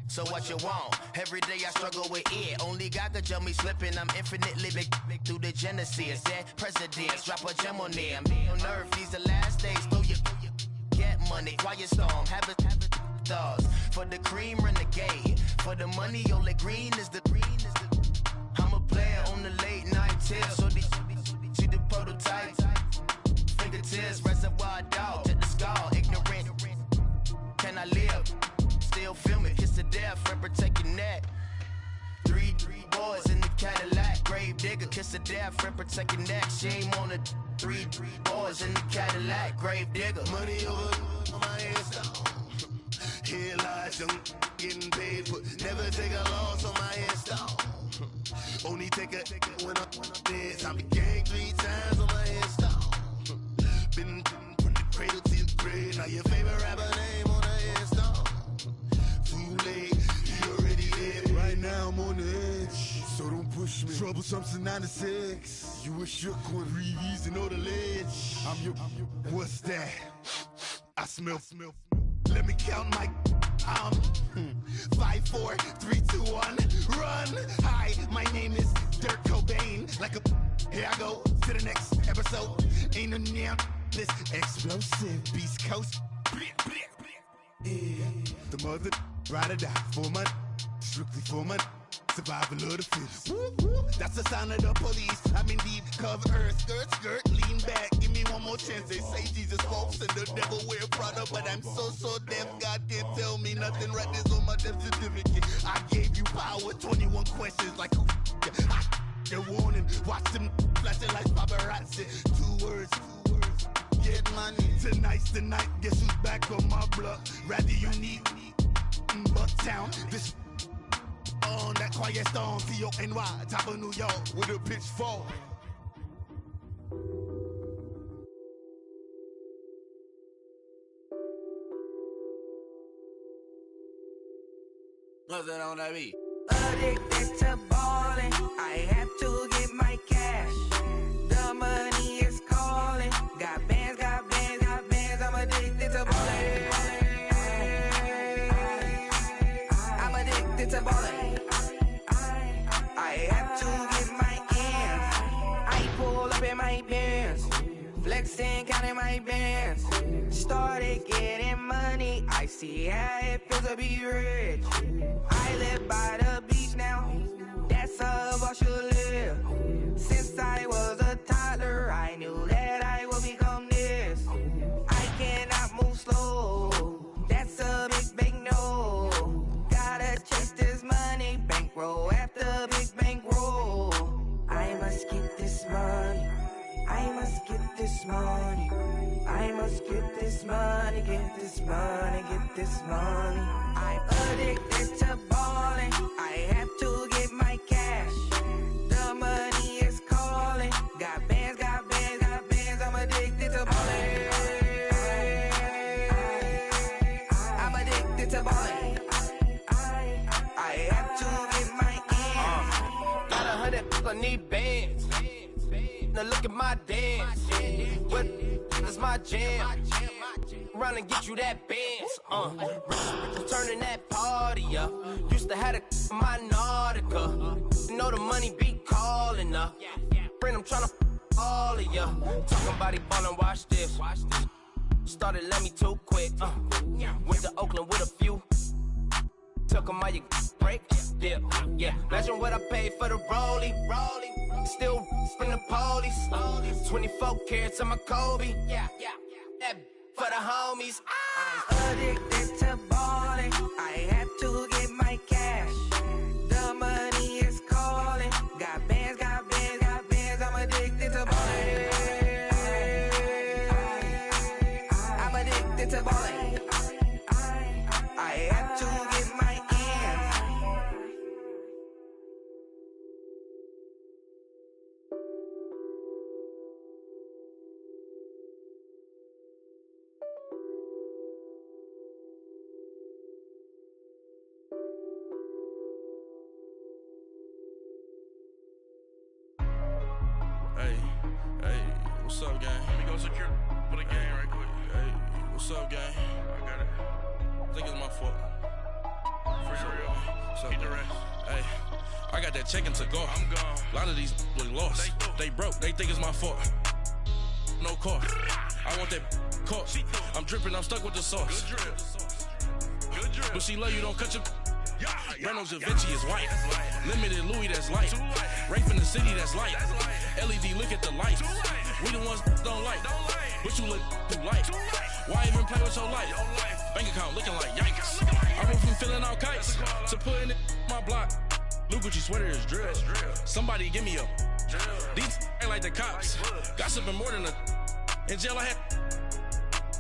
so what you want? Every day I struggle with it. Only God could tell me slipping. I'm infinitely big through the genesis. Dead presidents, drop a gem on them. On earth, these the last days. Throw your get money, quiet storm. Have a thoughts for the cream renegade. For the money, only green is the. I'm a player on the late night tier. So these the prototype. Fingertips, reservoir dog to the skull. Ignorant. Can I live? Still film it, kiss to death, friend, protect your neck. Three boys in the Cadillac, grave digger, kiss to death, friend, protect your neck. Shame on the three boys in the Cadillac, grave digger. Money over on my headstone. Here lies young, getting paid for. Never take a loss on my headstone. Only take a when I'm dead. I be gang 3 times on my headstone. Been from the cradle to the grave. Now your favorite rapper name on a headstone. Too late, you already lived. Right now I'm on the edge, so don't push me. Troublesome to 96. You a shook one, breathe and know the ledge. I'm your. What's that? I smell. Let me count my. 5, 4, 3, 2, 1, run. Hi, my name is Dirk Cobain. Like a. Here I go to the next episode. Ain't no damn this explosive Beast Coast. Yeah. The mother ride or die for my strictly for my survival of the fittest. That's the sound of the police. I'm in deep cover earth, skirt, lean back. Give me one more chance. They say Jesus folks and the devil wear Prada, but I'm so deaf. God can't tell me nothing. Right this on my death certificate. I gave you power. 21 questions like who? They're warning. Watch them flashing like paparazzi. 2 words. Get money. Tonight's the night. Guess who's back on my block? Rather unique. Bucktown. This on that quiet storm. T-O-N-Y. Top of New York with a pitchfork. Nothing on that beat. Addicted to ballin', I have to get my cash. The money is calling. Got bands, I'm addicted to ballin'. I'm addicted to ballin'. I have to get my ends. I pull up in my pants, flexing, counting my bands. Started getting money, I see how it feels to be rich. I live by the beach now, that's how I should live. Since I was a toddler, I knew that I would become this. I cannot move slow, that's a big no. Gotta chase this money, bankroll after big bankroll. I must get this money, I must get this money. I must get this money, get this money, get this money. I'm addicted to ballin', I have to get my cash. The money is calling. Got bands, I'm addicted to ballin'. bands. Now look at my dance. What is my jam? Run and get you that bands. Turning that party up. Used to have my Nautica. You know the money be calling up. Friend, I'm tryna all of ya. Talking about it ballin', watch this. Started let me too quick. Went to Oakland with a few. Took 'em all you break. Yeah. Imagine what I paid for the rollie. Still from the police. 24 carats on my Kobe. That for the homies. Addicted to ballin', I have to get my cash. The money is calling. Got bands, I'm addicted to ballin'. I'm addicted to ballin'. I have to get my ends. Hey, what's up, gang? Let me go secure for the game right quick. Hey, what's up, gang? I got it. I think it's my fault. For real. Keep the rest. Hey, I got that check into go. I'm gone. A lot of these look lost. They broke. They think it's my fault. No car. I want that caught. I'm dripping. I'm stuck with the sauce. Good drip. But she love you. Don't cut your. Reynolds Da Vinci is white. Limited Louis, that's light. Rape in the city, that's light. LED, look at the lights. We the ones don't like. But you look too light. Why even play with your life? Bank account looking like yikes. I went from filling out kites to putting it in my block. Blue Gucci sweater is drill. Somebody give me a. These ain't like the cops. Gossiping more than a. In jail I had.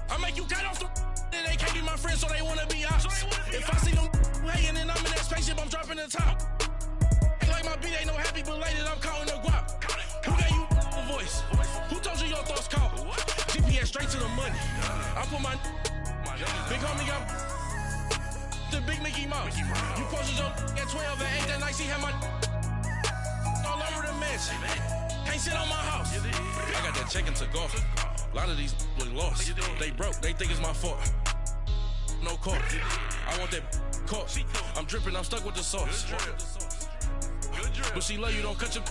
I make you cut off the. They can't be my friends, so they wanna be ops. If I see them hating and I'm in that spaceship, I'm dropping the top. Ain't like my beat ain't no happy belated, I'm counting the guap. Who gave you a voice? Who told you your thoughts count? GPS straight to the money. I put my big homie got the big Mickey Mouse. You posted your at 12 and 8 that night, she had my all over the mansion. Can't sit on my house. I got that check into golf. A lot of these look lost. They broke, they think it's my fault. No car. I want that caught. I'm dripping, I'm stuck with the sauce. But she love you, don't cut your.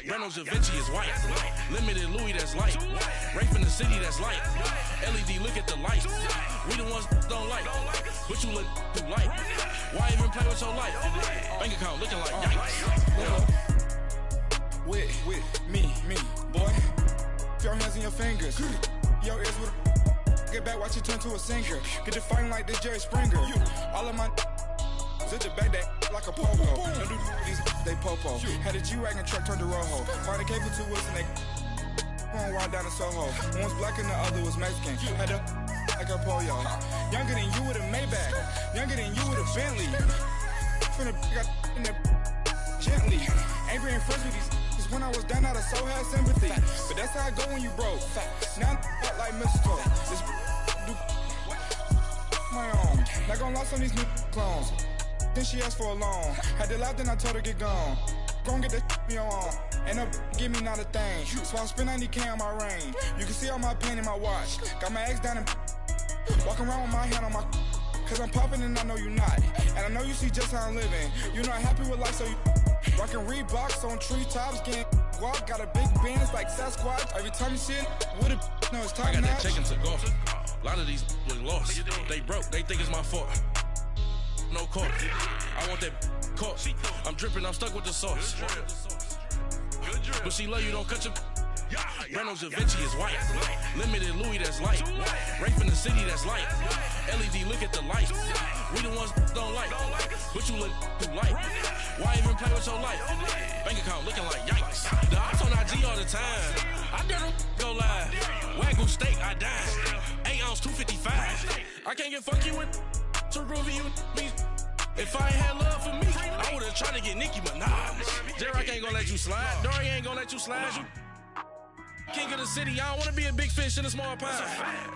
Reynolds Da Vinci is white. Limited Louis, that's light. Rape in the city, that's light. LED, look at the lights. We the ones don't like. But you look too light. Why even play with your life? Bank account looking like yikes. With me, boy. Your hands in your fingers. Your ears with a. Get back, watch you turn to a singer. Get to fighting like this Jerry Springer. All of my. Sit the back that like a pogo. Don't do these, they popo. Had a G-Wagon truck turned to Rojo. Find a cable 2 wheels and they. Going wild down in Soho. One was black and the other was Mexican. Had a. Like a pollo. Younger than you with a Maybach. Younger than you with a Bentley. From the. Got in the. Gently. Ain't being friends with these. When I was down out of so had sympathy. But that's how I go when you broke. Now I'm like mistletoe. This do my own. Not gonna lost on these new clones. Then she asked for a loan. Had to laugh, then I told her get gone. Gon' get that me on. Ain't no give me not a thing. So I spend 90K on my ring. You can see all my pain in my watch. Got my ex down and walking around with my hand on my. Cause I'm popping and I know you not. And I know you see just how I'm living. You're not happy with life, so you. Rockin' Reeboks on treetops, getting guap. Got a big bands like Sasquatch. Every time you see it, with it, no, it's top notch. I got that check into golf. A lot of these look lost. They broke, they think it's my fault. No car. I want that caught. I'm dripping, I'm stuck with the sauce. But she love you, don't cut your. Reynolds Da Vinci is white. Limited Louis, that's light. Rape in the city, that's light. LED, look at the lights. We the ones don't like. But you look too light. Why even play with your life? Bank account looking like yikes. The ops on IG all the time. I dare them go live. Wagyu steak, I dine. 8 ounce, 255. I can't get funky with too groovy you me. If I ain't had love for me, I would've tried to get Nicki Minaj. J-Rock ain't gonna let you slide. Dory ain't gonna let you slide. You king of the city, I don't wanna be a big fish in a small pond.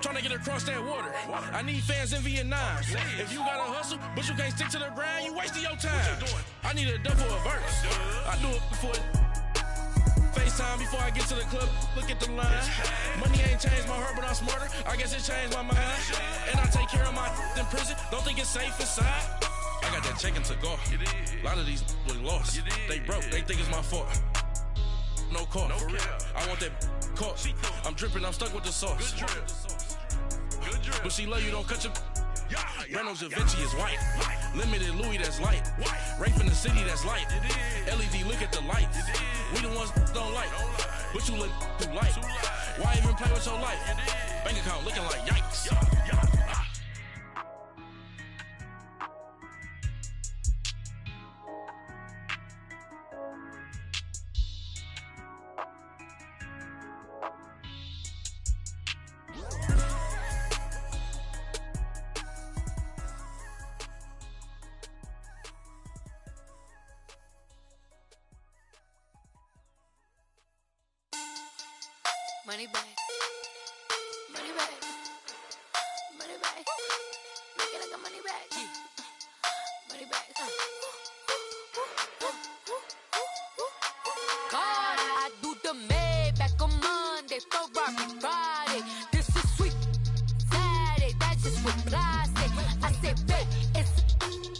Trying to get across that water. I need fans in Vietnam. If you gotta hustle, but you can't stick to the grind, you wasting your time. I need a double a verse. I do it before FaceTime before I get to the club. Look at the line. Money ain't changed my heart, but I'm smarter. I guess it changed my mind. And I take care of my in prison. Don't think it's safe inside. I got that checking to go. A lot of these was lost. They broke. They think it's my fault. No call. For real. I want that caught. I'm dripping. I'm stuck with the sauce. But she love you. Don't cut your. Reynolds Da Vinci is white. Limited Louis, that's light. Rape in the city, that's light. LED, look at the lights. We the ones don't like. But you look too light. Why even play with your life? Bank account looking like yikes. Money back, money back, money back. Make it like a money back, money back. God, I do the Maybach on Monday, Ferrari Friday. This is sweet Saturday, that's just what I say. I say, babe, it's.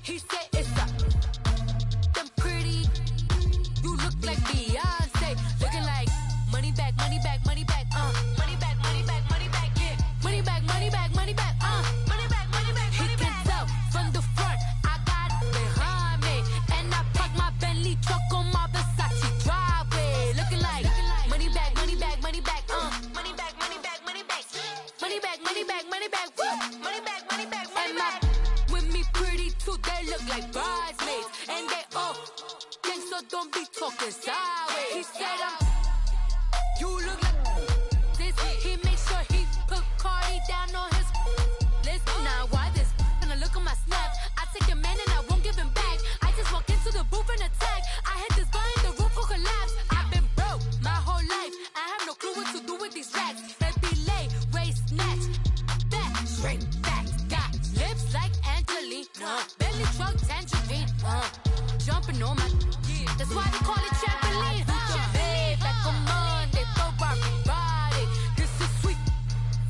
He said it's a. Them pretty. You look like Beyonce, looking like money back, money back, money back. Money back, money back, money back, yeah. Money back, money back, money back, money back, money back, money back. He can tell from the front, I got it behind me. And I park my Bentley truck on my Versace driveway. Looking like money back, money back, money back, money back, money back, money back. Money back, money back, money back, woo. Money back, money back, money back. With me pretty too, they look like bridesmaids. And they all gang, so don't be talking sideways. He said you look like this. He makes sure he put Cardi down on his list. Now why this? Gonna look at my snap. I take your man and I won't give him back. I just walk into the booth and attack. I hit this guy in the roof who collapse. I've been broke my whole life. I have no clue what to do with these racks. Baby lay, waist snatch, back, straight back. Got lips like Angelina, belly truck tangerine. Jumping on my, that's why they call it trampoline. Back on Monday, Ferrari Friday. This is sweet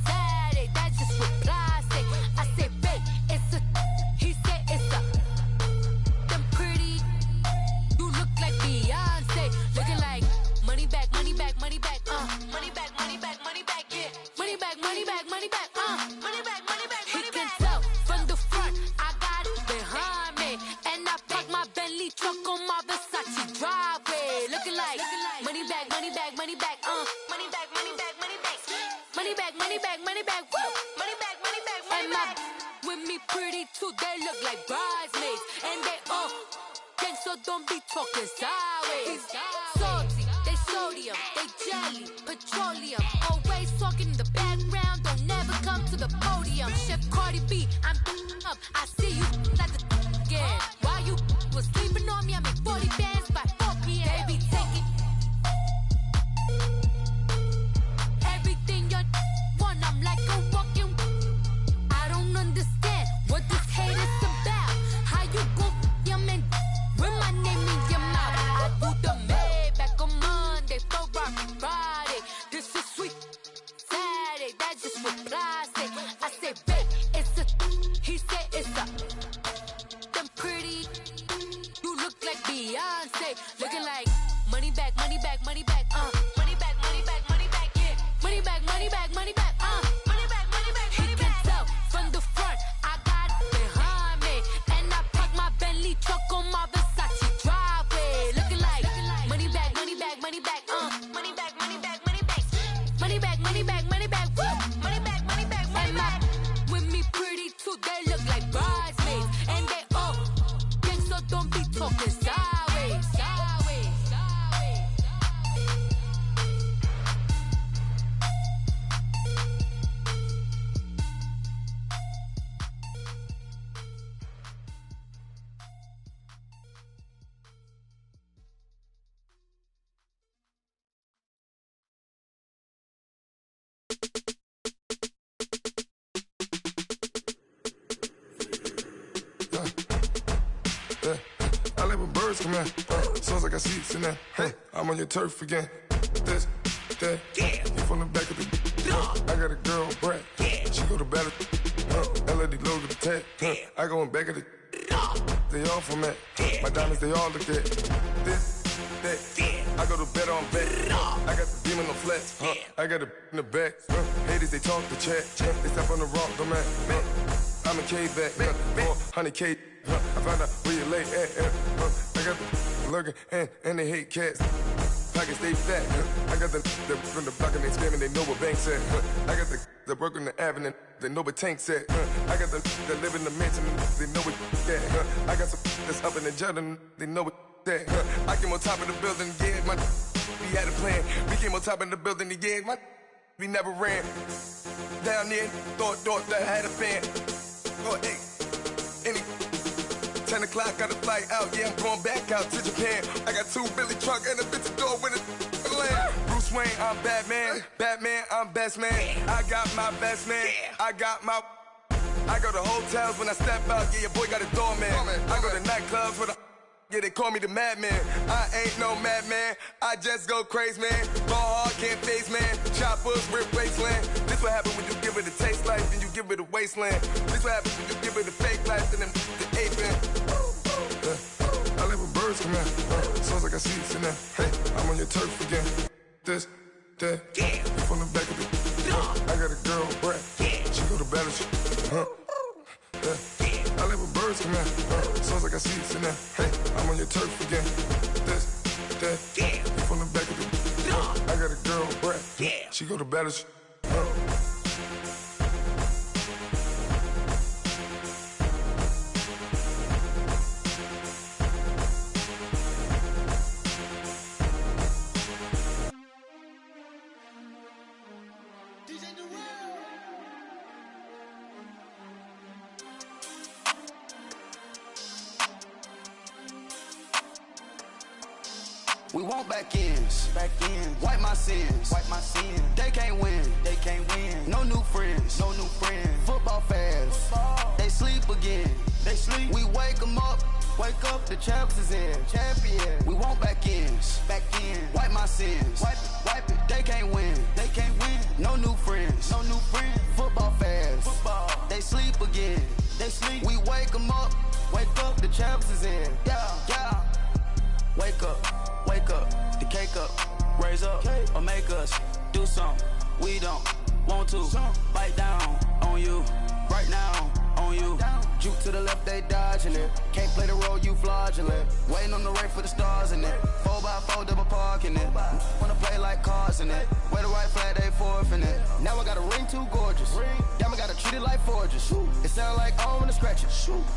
Saturday, that's just what I say. I say, babe, it's a. He said it's a. Them pretty. You look like Beyonce, looking like money back, money back, money back. Money back, money back, money back, yeah. Money back, money back, money back. Money back, money back, money back. He can tell from the front, I got it behind me, and I park my Bentley truck on my Versace driveway. Looking like money back, money back, money back, money back, money back, money back, money back, money back, money back, woo, money back, money back, money back. With me pretty too, they look like bridesmaids, and they all gang, so don't be talking sideways. Salty, they sodium, they jelly, petroleum, always talking in the background, don't never come to the podium. Chef Cardi B, I'm up, I see you like the again. While you was sleeping on me, I make 40 bands by 4 p.m. Baby, take it. Everything you want, I'm like a walking. I don't understand what this hate is about. How you gon' your man with my name in your mouth? I do the Maybach on Monday, Ferrari Friday. This is sweet Saturday, that's just what I say. I say, babe, it's a. He said it's a. Them pretty. You look like Beyonce, looking like money back, money back, money back, money back, money back, money back, yeah. Money back, money back, money back, money back, money back, money back. He can tell from the front, I got it behind me, and I park my Bentley truck on my Versace driveway. Looking like money back, money back, money back, money back, money back, money back, money back, money back, money back, woo, money back, money back, money back. With me pretty too, they look like bridesmaids, and they all gang, so don't be talking sideways, sideways, sideways. Yeah, I like when birds come in. Sounds like I got seats in there. Hey, I'm on your turf again. This, that, yeah. You from the back of the I got a girl, Brad. Yeah. She go to battle. LED logo the tag. I go in back of the they all from that. My diamonds, they all look at this, that. I go to bed on bed. I got the demon on flats. I got it in the back. Haters, they talk the chat. They step on the rock, the man. I'm a K-back. 400K. I found out where you lay at. I got the lurking and they hate cats. Pockets stay fat. I got the from the block and they scamming, they know what banks at. I got the work on the avenue, they know what tanks at. I got the live in the mansion, they know what that. I got some that's up in the jungle, they know what that. I came on top of the building, yeah, we had a plan. We came on top of the building, yeah, we never ran. Down there, thought that I had a fan. Oh, hey, any 10 o'clock, got a flight out, yeah, I'm going back out to Japan. I got 2 Billy truck and a bitch door with a land. Bruce Wayne, I'm Batman. Batman, I'm best man. I got my best man. I go to hotels when I step out, yeah, your boy got a doorman. I go to nightclubs with a yeah, they call me the madman. I ain't no madman, I just go crazy, man. Ball hard, can't face, man. Choppers, rip wasteland. This what happen when you give it a taste life, then you give it a wasteland. This what happens when you give it a fake life, then the ape in. I live with birds come out. Sounds like I see it in there. Hey, I'm on your turf again. This, that, yeah. You from the back of the I got a girl, Brad. Yeah. She go to battle, I live with birds come out. Sounds like I see it in there. Hey, I'm on your turf again. This, that, yeah. You from the back of the I got a girl, Brad. Yeah. She go to battle, We want back ends. Wipe my sins. They can't win. No new friends. Football fans. They sleep again. We wake them up. The champs is in. Champion. We want back ends. Wipe my sins. Wipe it. They can't win. No new friends. Football fans. They sleep again. We wake them up. The champs is in. Yeah. Wake up, the cake up, raise up, or make us do something we don't want to. Bite down on you, right now on you. Juke to the left, they dodging it. Can't play the role, you fraudulent. Waiting on the right for the stars in it. 4x4 double parking it. Wanna play like cars in it. Wear the white flag, they forfeiting it. Now I got a ring too gorgeous. Damn, I gotta treat it like forges. It sound like I wanna scratch it.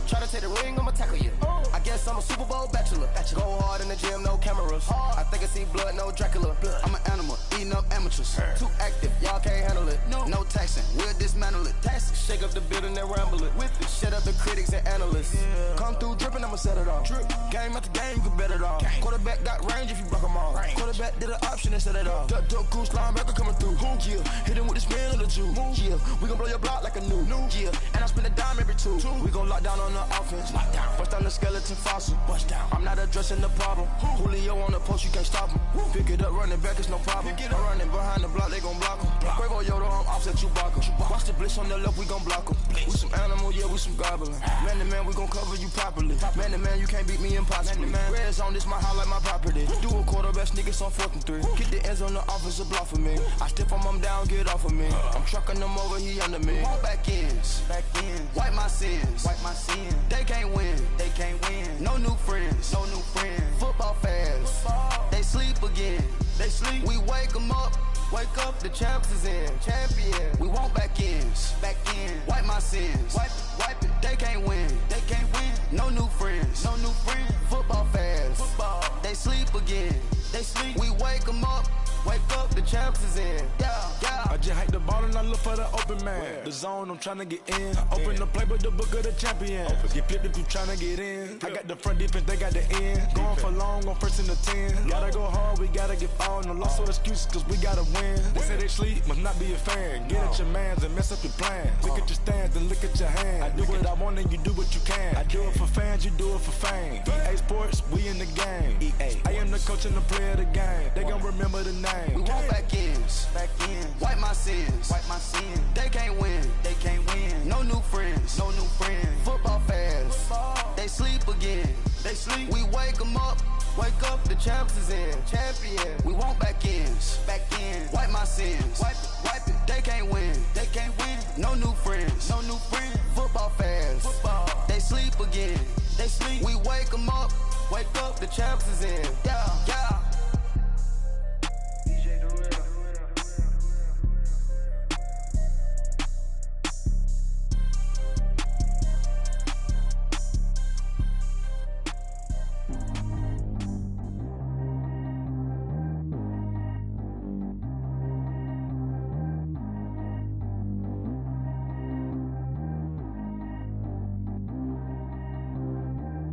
Try to take the ring, I'ma tackle you. I guess I'm a Super Bowl bachelor. Go hard in the gym, no cameras. I think I see blood, no Dracula. I'm an animal, eating up amateurs. Too active, y'all can't handle it. No taxing, we'll dismantle it. Shake up the building and ramble it. Shut up the critics and analysts. Come through dripping, I'ma set it off. Game after game, you can bet it off. Quarterback got range if you block them all. Quarterback did an option and set it off. Duck, goose, linebacker coming through. Yeah, hit him with the spin of the Jew. Yeah, we gon' blow your block like a new. Yeah, and I spend a dime every two. We gon' lock down on the offense. Bust down the skeleton fossil. I'm not addressing the problem. Julio on the post, you can't stop him. Pick it up, running back, it's no problem. I'm running behind the block, they gon' block him. Quavo Yoda, I'm offset Chewbacca. Watch the blitz on the left, we gon' block him. We some animal, yeah, we some goblin. Man to man, we gon' cover you properly. Man to man, you can't beat me impossibly. Red zone, this my highlight, my property. Do a quarterback, niggas on 4th and 3. Get the ends on the offensive block for me. I step on him down, get off of me. I'm trucking them over, he under me. Want back ends. Wipe my sins. They can't win. No new friends. Football fans. They sleep again. We wake them up. The champs is in. Champion. We want back ends. Wipe my sins. Wipe it. They can't win. No new friends. Football fans. They sleep again. We wake them up. The champs is in. Yeah. I just hike the ball and I look for the open man. The zone, I'm tryna get in. Open the playbook, the book of the champion. Get flipped if you tryna get in. I got the front defense, they got the end. Going for long, on first and the 10. Gotta go hard, we gotta get all. No loss or excuses, cause we gotta win. They say they sleep, must not be a fan. Get at your mans and mess up your plans. Look at your stands and look at your hands. I do what I want and you do what you can. I do it for fans, you do it for fame. EA Sports, we in the game. EA. I am the coach and the player of the game. They gon' remember the name. We want back ends. Wipe my sins. They can't win. No new friends. Football fans. They sleep again. We wake them up. Wake up, the champs is in. Champion. We want back ends. Wipe my sins. Wipe it. They can't win. No new friends. Football fans. They sleep again. We wake them up. Wake up, the champs is in. Yeah.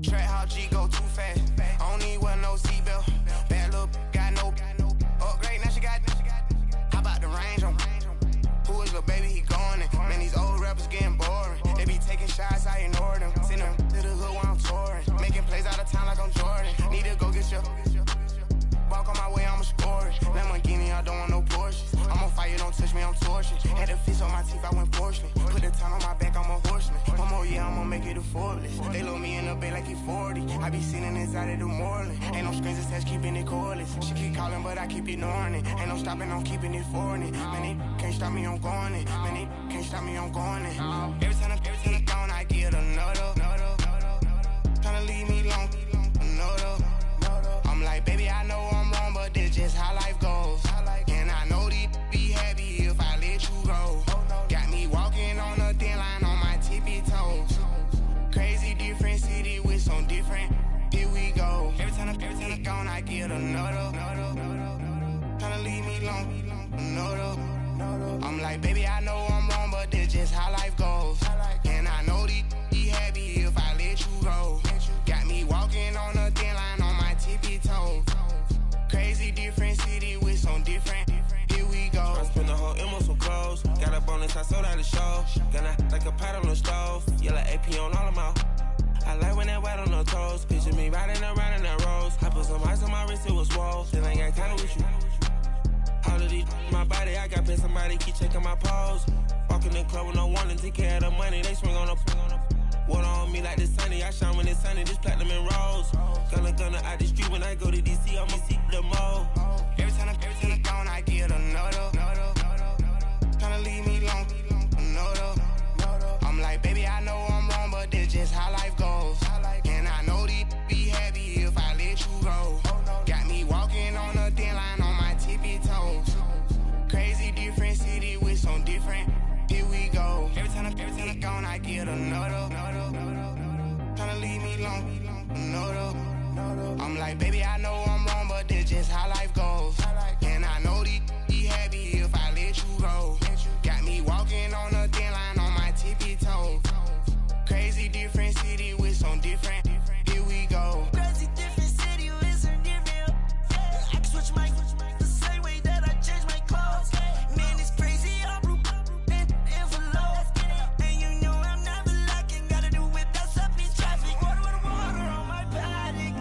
Track how G go too fast. I don't need wear no seatbelt. Bad little got no upgrade. Now she got. How about the range on? Who is little baby? He going in. Man, these old rappers getting boring. They be taking shots, I ignore them. Send them to the hood while I'm touring. Making plays out of town like I'm Jordan. Need to go get your. Walk on my way, I'ma score it. Lamborghini, I don't want no Porsches. I'm on fire, don't touch me, I'm torching. Had the fish on my teeth, I went porcelain. Put the time on my back, I'm a horseman. One more year, I'ma make it a Forbes. They load me in the bay like he 40. I be sitting inside of the Moreland. Ain't no strings attached, keeping it cordless. She keep calling, but I keep ignoring it. Ain't no stopping, I'm keeping it foreign it. Man, they can't stop me, I'm going it. Man, they can't stop me, I'm going it. Every time I'm gone, I get another. Tryna leave me long, another. I'm like, baby, I know I'm wrong, but this just how life goes. And I know these be happy if I let you go. Got me walking on a thin line on my tippy toes. Crazy different city with some different. Here we go. Every time I'm gone, I get another. Tryna leave me long, another. I'm like, baby, I know I'm wrong, but this just how life goes. And I know these be happy if I let you go. Got me walking on a thin line on my tippy toes. Crazy different city with some different. Here we go. I spent the whole M on some clothes. Got a bonus, I sold out the show. Gonna like a pot on the stove. Yellow AP on all of my. I like when that white on the toes. Picture me riding around in that rose. I put some ice on my wrist, it was swole. Still ain't got time with you. All of these my body, I got paid somebody keep checking my pose. Walking in the club with no warning, take care of the money. They swing on the. Water on me like the sunny, I shine when it's sunny, this platinum and rose. Gonna out the street when I go to DC, I'ma see the mo. Every time I'm gone, I get another. Tryna leave me long, another. I'm like, baby, I know I'm wrong, but this just how life goes. And I know these be happy if I let you go. Got me walking on a thin line on my tippy toes. Crazy different city with some different. Here we go. Every time I'm gone, I get another. Tryna leave me long, another. I'm like, baby, I know I'm wrong, but this just how life goes. And I know these be happy if I let you go. Got me walking on a thin line on my tippy toes. Crazy different city with some different. Here we go. Crazy different city with some different. I can switch my the same way that I change my clothes. Man, it's crazy. I'm and you know I'm never lacking. Gotta do it, that's up in traffic. Water on my paddock.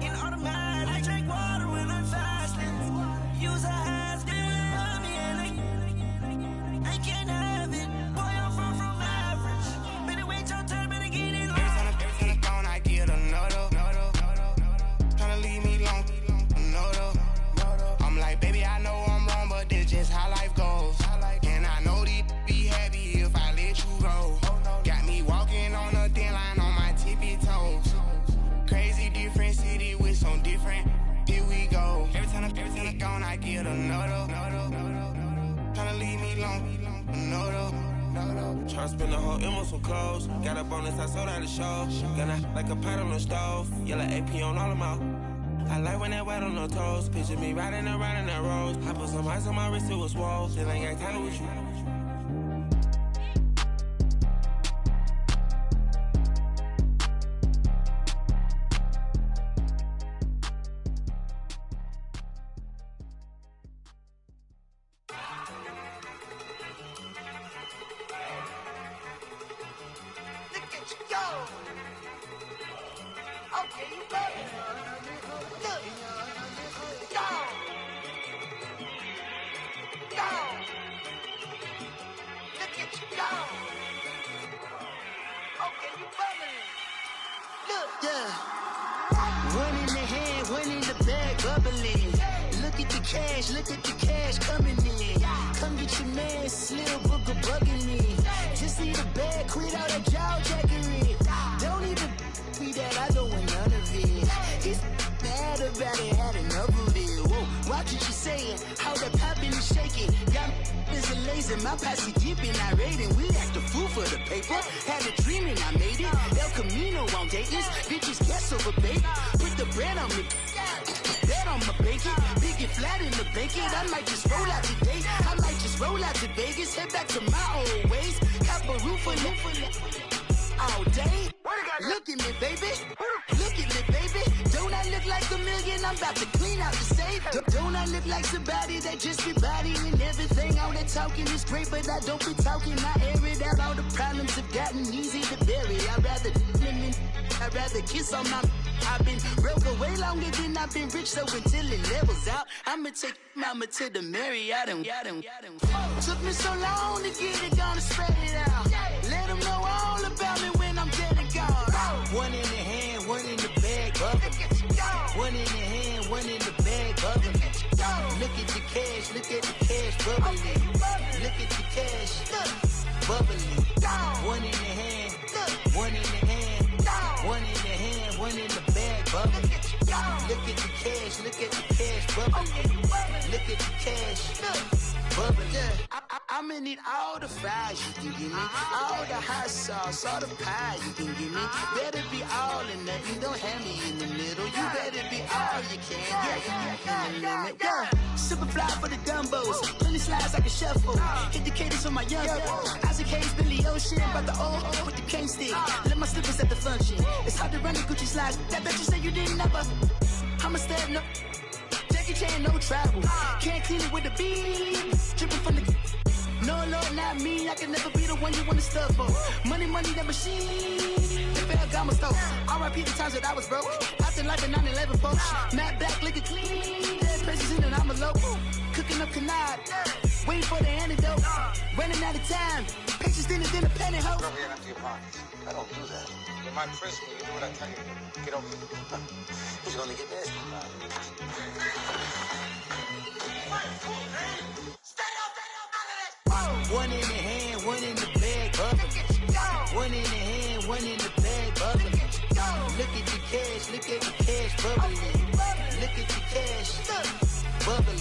In automatic, I drink water when I'm fasting. Use a ass, they love me and I can't have it. Boy, I'm far from average. Better wait your turn, better get it. Every time I'm gone, I get another. Tryna leave me long, another. I'm like, baby, I know I'm wrong, but this just how life goes. And I know these be happy if I let you go. Got me walking on a thin line on my tippy toes. Crazy different city with some different. Here we go. Every time I'm gone, I get another. Tryna leave me long, another. Tryna spend the whole M on some clothes. Got a bonus, I sold out the show. Gonna like a pot on the stove. Yellow AP on all of my. I like when that wet on the toes. Picture me riding around in that rose. I put some ice on my wrist, it was swole. Then I got kinda with you. Look at the cash coming in. Come get your man, Slim Booker bugging me. Just need a bag, quit all that jaw jackery. Don't even be that, I don't want none of it. He's mad about it, had enough of it. Whoa, watch what you saying, how that poppin' and shaking. Got is a lazy, my posse deep and I raiding. We act a fool for the paper. Had a dream and I made it. El Camino on Dayton's, bitches guess over baby. Put the bread on me. Bet on my bacon, big and flat in the bacon. I might just roll out today. I might just roll out to Vegas, head back to my old ways. Cop a roof for all day. Look at me, baby. Look at me, baby. Don't I look like a million? I'm about to clean out the safe. Don't I look like somebody that just be bodying everything? All that talking is great, but I don't be talking. I air it out. All the problems have gotten easy to bury. I'd rather kiss on my. I've been broke way longer than I've been rich, so until it levels out, I'ma take mama to the Marriott and took me so long to get it, gonna spread it out. Let them know all about me when I'm dead and gone. One in the hand, one in the bag, bubble. One in the hand, one in the bag, bubble. Look at the cash, look at the cash, bubbling. Look at the cash, bubbling. One in the hand, one in the hand, one in the hand, one in the bag, bubbling. Look at the cash, look at the cash, bubbling. Look at the cash, bubbling. I'ma need all the fries you can give me, all the hot sauce, all the pie you can give me. Better be all or nothing, don't have me in the middle. You better be all you can, in the limit. Yeah, super fly for the dumbos, plenty slides like a shuffle. Hit the cadence for my young Isaac Hayes, Billy Ocean, but the old with the cane stick. Let my slippers at the function. It's hard to run the Gucci slides. That bet you say you didn't never. I'ma step no. Jackie Chan, no travel. Can't clean it with the beat. Dripping from the. No, Lord, not me. I can never be the one you want to stuff for. Money, that machine. The bell got my stove. R.I.P. the times that I was broke. After life in 9/11, folks. Matte black, liquor clean. Dead places in an envelope. Cooking up canard. Waiting for the antidote. Running out of time. Pictures thinner than a penny hoe. Don't get empty your pockets. I don't do that. You might press me. You do what I tell you. Get over it. Who's gonna get this? One in the hand, one in the bag, bubbling. One in the hand, one in the bag, bubbling. Look at the cash, look at the cash, bubbling. Look at the cash, bubbling.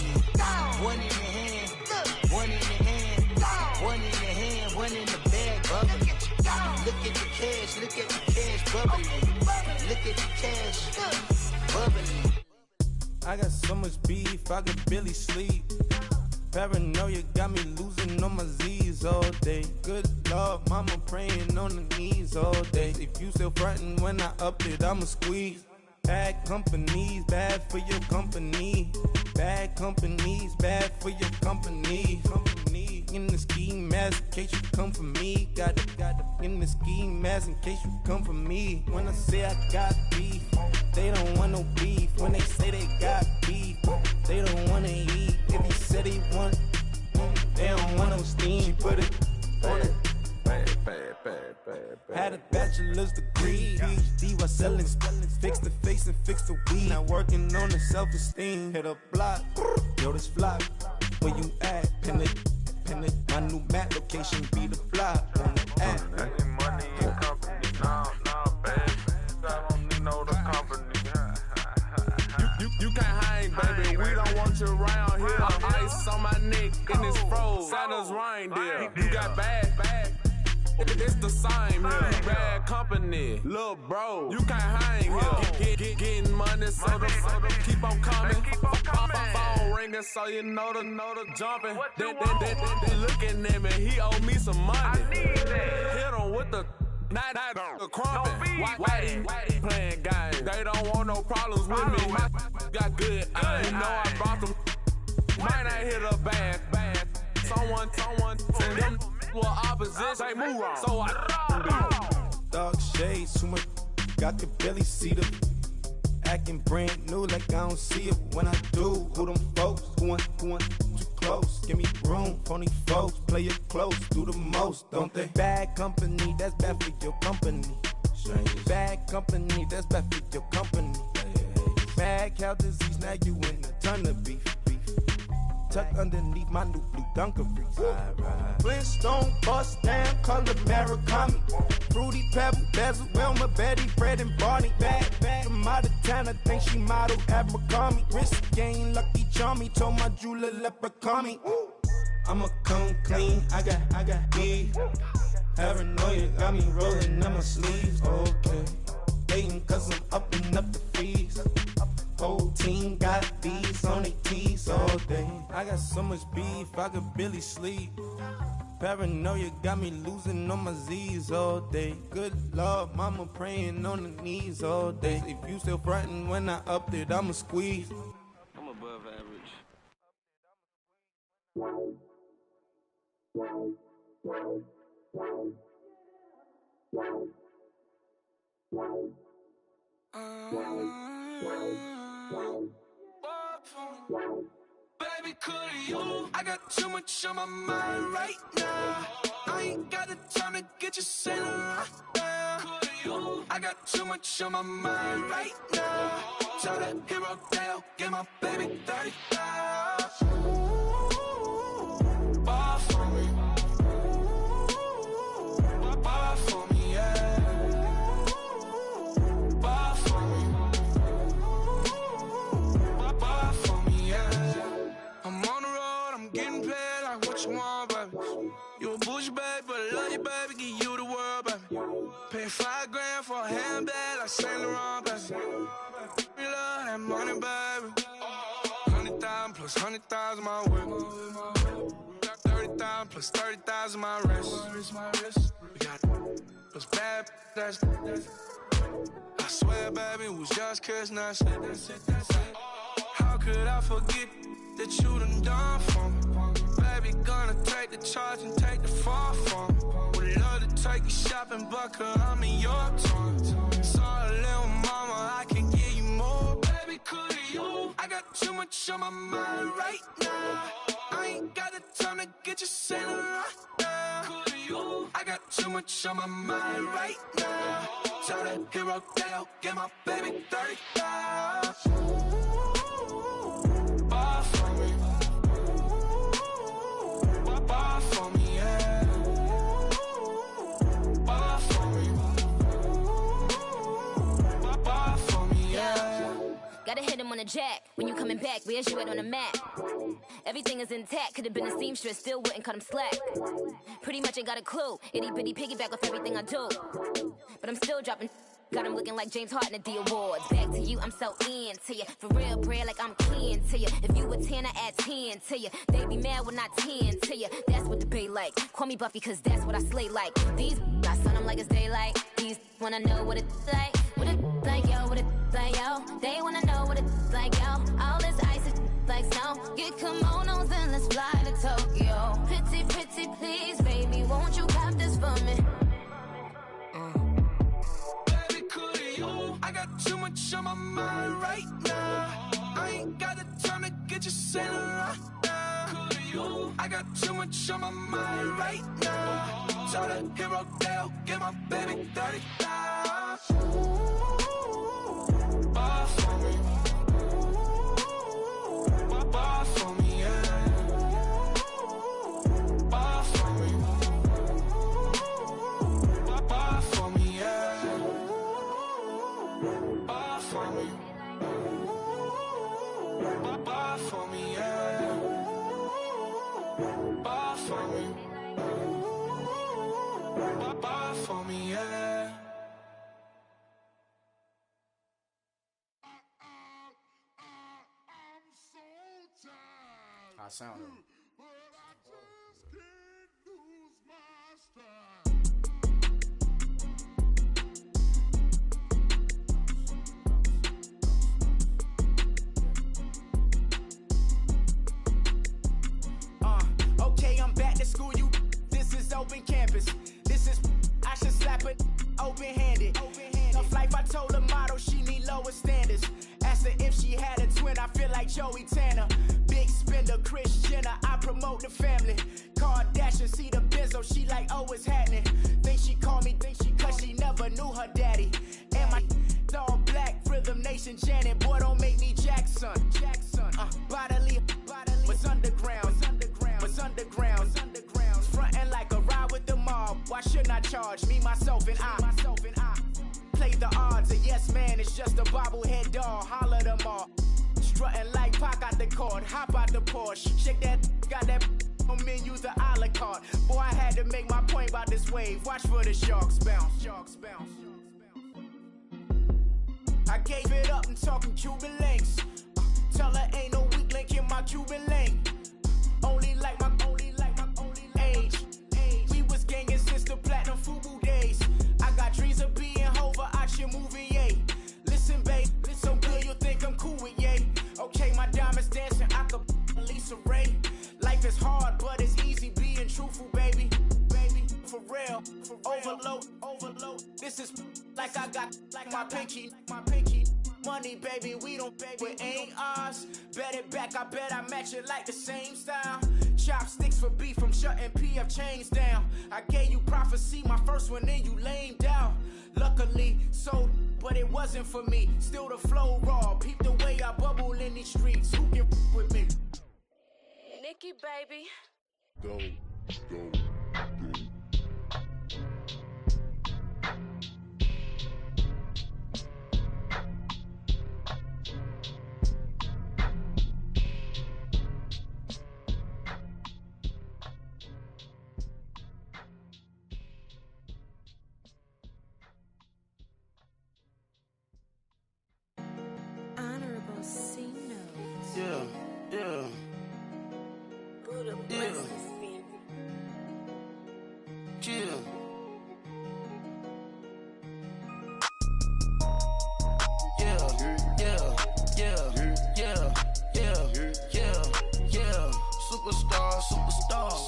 One in the hand, one in the hand, one in the hand, one in the bag, bubbling. Look at the cash, look at the cash, bubbling. Look at the cash, bubbling. I got so much beef, I could barely sleep. Paranoia got me losing on my Z's all day. Good Lord, mama praying on the knees all day. If you still frontin' when I up it, I'ma squeeze. Bad companies, bad for your company. Bad companies, bad for your company. In the ski mask, in case you come for me. Got it in the ski mask, in case you come for me. When I say I got beef, they don't want no beef. When they say they got beef, they don't wanna eat. If he said he want, they don't want no steam. She put it on it. Had a bachelor's degree, PhD while selling, fix the face and fix the weed. Now working on the self-esteem. Hit a block, yo this flop. Where you at? Pin it. My new map location be the flop on the app. Money and company, no, baby. I don't need no the company. You can't hang, baby. We don't want you around here. Ice on my neck and it's froze. Santa's reindeer. You got bad. It's the same here. Bad company, lil' bro, you can't hang here. Getting money, so the keep on coming. Phone ringing, so you know the jumping. They looking at me, he owe me some money. Hit him with the not the crumpin'. Whitey playing games. They don't want no problems with me. My got good aim. You know I brought them. Might not hit a bad. Someone, and them were opposition. They move wrong, so I Dog shades, too much. Got the belly see the acting brand new, like I don't see it when I do. Who them folks? Who want too close? Give me room, phony folks. Play it close, do the most, don't they? Bad company, that's bad for your company. Bad company, that's bad for your company. Bad cow disease, now you in a ton of beef. Tuck underneath my new blue Dunkaroos. Flintstone, bust down, color Murakami. Fruity Pebble, Bezel, Wilma, Betty, Fred, and Barney. Bad from out of town, I think she model Abercrombie. Wrist game, Lucky Charmy, told my jeweler leprechaun me. I'ma come clean, I got beef. Paranoia got me rolling in my sleeves, okay. Hating cause I'm upping up the fees. Whole team got these on their tees all day. I got so much beef, I could barely sleep. Paranoia got me losing on my Z's all day. Good Lord, mama praying on the knees all day. If you still frontin' when I up it, I'ma squeeze. I'm above average. Baby, could you? I got too much on my mind right now. I ain't got the time to get you sailing right now. Could you? I got too much on my mind right now. Tell that hero Dale, get my baby 30,000. Bar for me. Bar for me, yeah. Bar for me. Bar for me, yeah. I'm on the road, I'm getting paid like what you want, baby. You a bougie, baby, but I love you, baby, give you the world, baby. Pay $5 grand for a handbag like Saint Laurent, baby. We love that money, baby. 100,000 plus 100,000 my whip. Got 30,000 plus 30,000 my wrist. We got those bad, that's I swear, baby, it was just kiss, now that's it. How could I forget that you done for me? Baby, gonna take the charge and take the fall from me. Would love to take you shopping, but I'm in your time. Sorry, little mama, I can give you more. Baby, could you? I got too much on my mind right now. I ain't got the time to get you sailing right now. Could you? I got too much on my mind right now. Tell that hero Dale, get my baby 30,000. Bar for me. Bar for me, yeah. Bar for me. Bar for me, yeah. Gotta hit him on the jack. When you coming back, where's you at on the map? Everything is intact. Could've been a seamstress, still wouldn't cut him slack. Pretty much ain't got a clue. Itty bitty piggyback off everything I do. But I'm still dropping. Got him looking like James Harden at the awards. Back to you, I'm so into you. For real, bread, like I'm keen to you. If you a 10, I add 10 to you. They be mad when I 10 to you. That's what the bay like. Call me Buffy, cause that's what I slay like. These, I sun them like it's daylight. These wanna know what it's like. What it like, yo, what it like, yo. They wanna know what it's like, yo. All this ice is like snow. Get kimonos and let's fly to Tokyo. Pretty, pretty, please, baby, won't you cop this for me? I got too much on my mind right now. I ain't got the time to get you sailing right now. I got too much on my mind right now. Tell that hero Dale, get my baby 30,000. Bar for me. Bar for me, yeah. Bar for me. Bar for me, yeah. Bar for me. Bar for me, yeah. Bar for me. sound. Okay, I'm back to school, you. This is open campus. This is, I should slap it open-handed. Tough life, I told her motto, she need lower standards. Asked her if she had a twin, I feel like Joey Tanner. Big spender, Kris Jenner, I promote the family. Kardashian, see the benzo, she like, oh, it's happening. Think she called me, cause she never knew her daddy. And my all black, Rhythm Nation, Janet, boy, don't make me Jackson. Bodily, was underground, was underground. Frontin' like a ride with the mob. Why shouldn't I charge me, myself, and I? Play the odds, a yes man is just a bobblehead doll. Holler them all. Strutting like Pac out the court, hop out the Porsche. Shake that, got that on menu, the a la carte. Boy, I had to make my point about this wave. Watch for the sharks bounce. I gave it up and talking Cuban links. Tell her ain't no weak link in my Cuban link. Only like my age. We was gangin' since the platinum FUBU days. I got dreams of being Hova out your movie, yay. Listen, babe, so good you'll think I'm cool with yay. Okay, my diamonds dancing, I could Lisa Ray. Life is hard, but it's easy being truthful, baby. For real, overload. This is like I got like my pinky. Money, baby, we don't pay, it ain't ours. Bet it back, I bet I match it like the same style. Chopsticks for beef from shutting PF chains down. I gave you prophecy, my first one, then you lamed out. Luckily, sold, but it wasn't for me. Still the flow raw, peep the way I bubble in these streets. Who can with me? Nikki, baby. Go. Honorable C notes. Yeah. Buddha blesses me. Chill.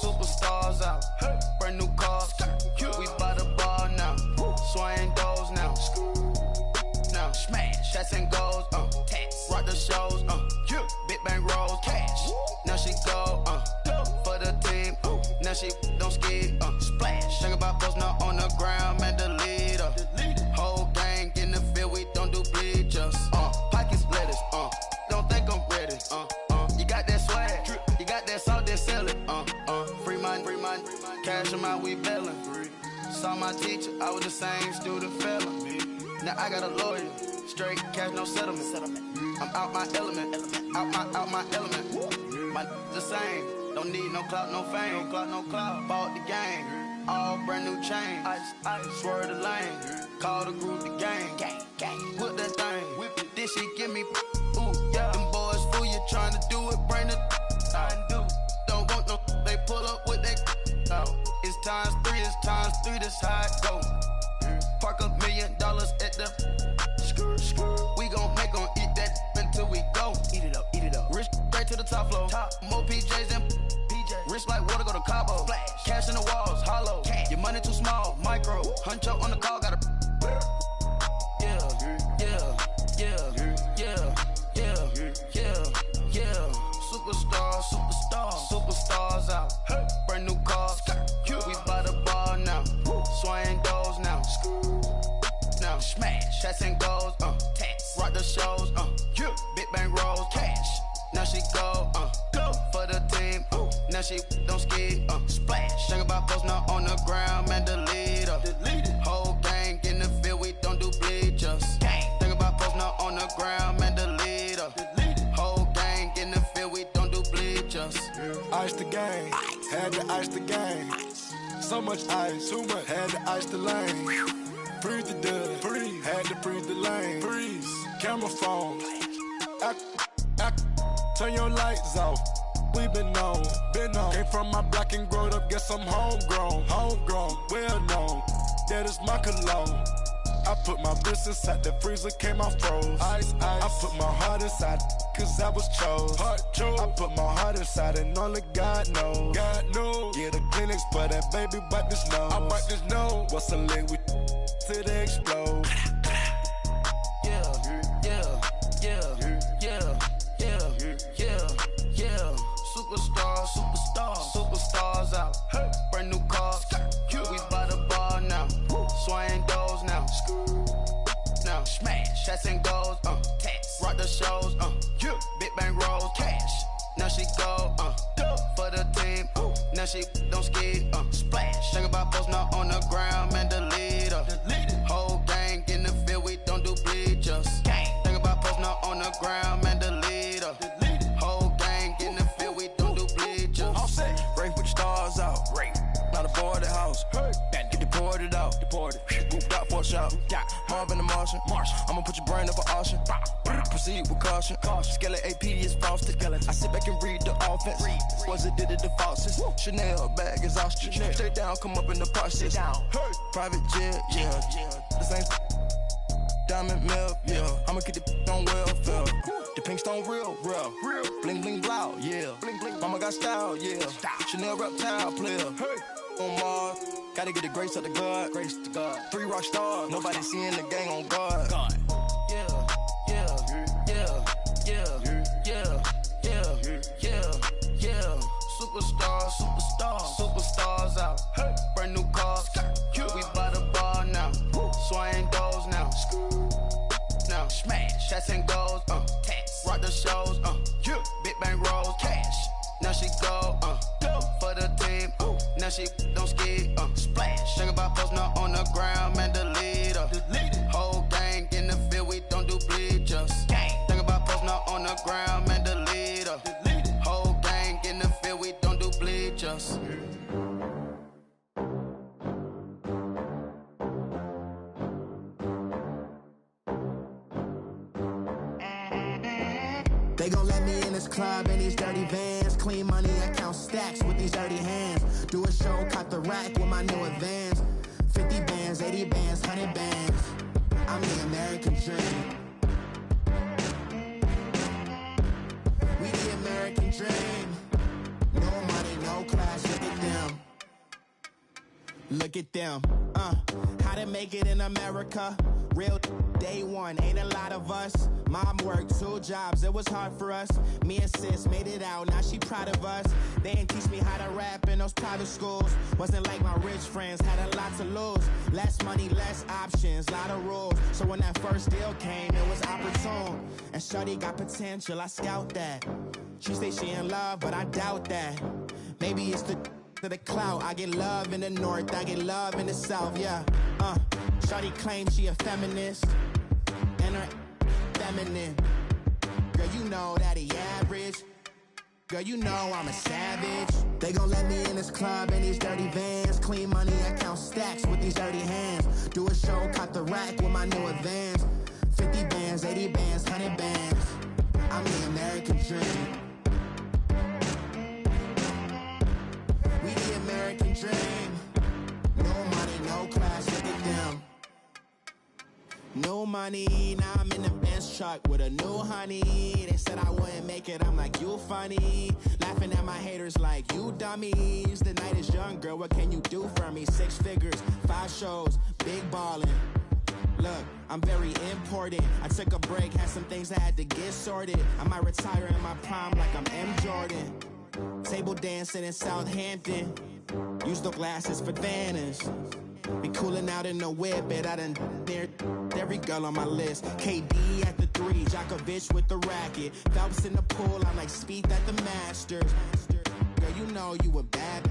Superstars out. Brand new cars. We by the bar now. Swaying doors now. Now smash. Shots and goals. Rock the shows. Big bang rolls. Cash. Now she go. For the team. Now she don't ski. Splash. Think about posting up on the ground. Man, the leader. Whole gang in the field. We don't do bleachers. Pockets lettuce. Don't think I'm ready. You got that swag. You got that salt, then sell it. Free mind. Cash them out, we bailin'. Saw my teacher, I was the same student felon. Now I got a lawyer. Straight cash, no settlement. I'm out my element. Out my element. My the same. Don't need no clout, no fame. No clout. Bought the game. All brand new chain. Ice. Swerve the lane. Call the group the gang. Whip that thing. Whip it. This shit give me. Ooh, yeah. Them boys fool you trying to do it. Bring the. Don't want no. They pull up with that. It's times 3. This how it go. Park $1 million at the. We gon' make 'em eat that until we go. Eat it up. Rich straight to the top floor. More PJs than PJs. Rich like water, go to Cabo. Flash. Cash in the walls, hollow. Cash. Your money too small, micro. Hunch up on the call, gotta. Superstars out. Brand new cars. We by the bar now. Swaying doors now. Now smash. Shots and goals. Rock the shows. Big bang rolls. Cash. Now she go. For the team. Now she don't ski. Splash. Think about posting up on the ground. Man, the leader. Whole gang in the field. We don't do bleachers. Think about posting up on the ground. Man, the leader. Whole gang in the field. We don't do bleachers. Ice the game, had to ice the game. So much ice, too much, had to ice the lane. Freeze the dud, had to freeze the lane. Freeze, camera phone. Turn your lights off. we been on. Came from my block and growed up, guess I'm homegrown. Well known, that is my cologne. I put my wrist inside the freezer, came out froze. Ice. I put my heart inside, cause I was chose. I put my heart inside and only God knows. Yeah, the clinics, but that baby wipe this nose. I wipe this nose. What's a leg with till they explode? Superstars out. Brand new cars. We by the bar now. Swaying doors now. Now smash. Shots and goals. Tax. Rock the shows. Big bang rolls. Cash. Now she go. For the team. Now she don't ski. Splash. Think about post now on the ground. Man, the leader. Whole gang in the field. We don't do bleachers. Think about post now on the ground. Man, the leader. Whole gang in the field. We don't do bleachers. Race with the stars out. Not a boarded house. Get deported out. Moved out for a shot. Marvin the Martian. I'ma put your brain up for auction. Proceed with caution. Skeleton AP is frosted. I sit back and read the offense. Was it did it the faucets? Chanel bag is ostrich. Stay down, come up in the process. Private jet, yeah. The same diamond milk, yeah. I'ma get the on welfare. The pink stone real. Bling bling blow, yeah. Mama got style, yeah. Chanel reptile player. On Mars, gotta get the grace of the God. 3 rock stars, nobody seeing the gang on guard. Superstars out. Brand new cars. We by the bar now. Swaying doors now. Now smash. Shots and goals. Tax. Rock the shows. Big bang rolls. Cash. Now she go. For the team. Now she don't ski. Splash. Think about post now on the ground. Man, the leader. Whole gang in the field. We don't do bleachers. Think about post now on the ground. Man, the leader. Whole gang in the field. We don't do bleachers. They gon' let me in this club in these dirty vans. Clean money, I count stacks with these dirty hands. Do a show, caught the rack with my new advance. 50 bands, 80 bands, 100 bands. I'm the American dream. We the American dream. No money, no class, look at them. Look at them, how to make it in America. Real day one, ain't a lot of us. Mom worked 2 jobs, it was hard for us. Me and sis made it out, now she proud of us. They didn't teach me how to rap in those private schools. Wasn't like my rich friends, had a lot to lose. Less money, less options, lot of rules. So when that first deal came, it was opportune. And shorty got potential, I scout that. She say she in love, but I doubt that. Maybe it's the clout. I get love in the north, I get love in the south, yeah. Shawty claims she a feminist, and her feminine. Girl, you know that he average. Girl, you know I'm a savage. They gon' let me in this club in these dirty vans. Clean money, I count stacks with these dirty hands. Do a show, caught the rack with my new advance. 50 bands, 80 bands, 100 bands. I'm the American dream. We the American dream. No money, no class, look at them. No money, now I'm in the Benz truck with a new honey. They said I wouldn't make it, I'm like, you funny. Laughing at my haters like, you dummies. The night is young, girl, what can you do for me? 6 figures, 5 shows, big ballin'. Look, I'm very important. I took a break, had some things I had to get sorted. I might retire in my prime like I'm M. Jordan. Table dancing in Southampton. Use the glasses for Vanish. Be cooling out in the whip, but I done near every girl on my list. KD at the 3, Djokovic with the racket. Phelps in the pool, I'm like Speed at the Masters. Girl, you know you a bad.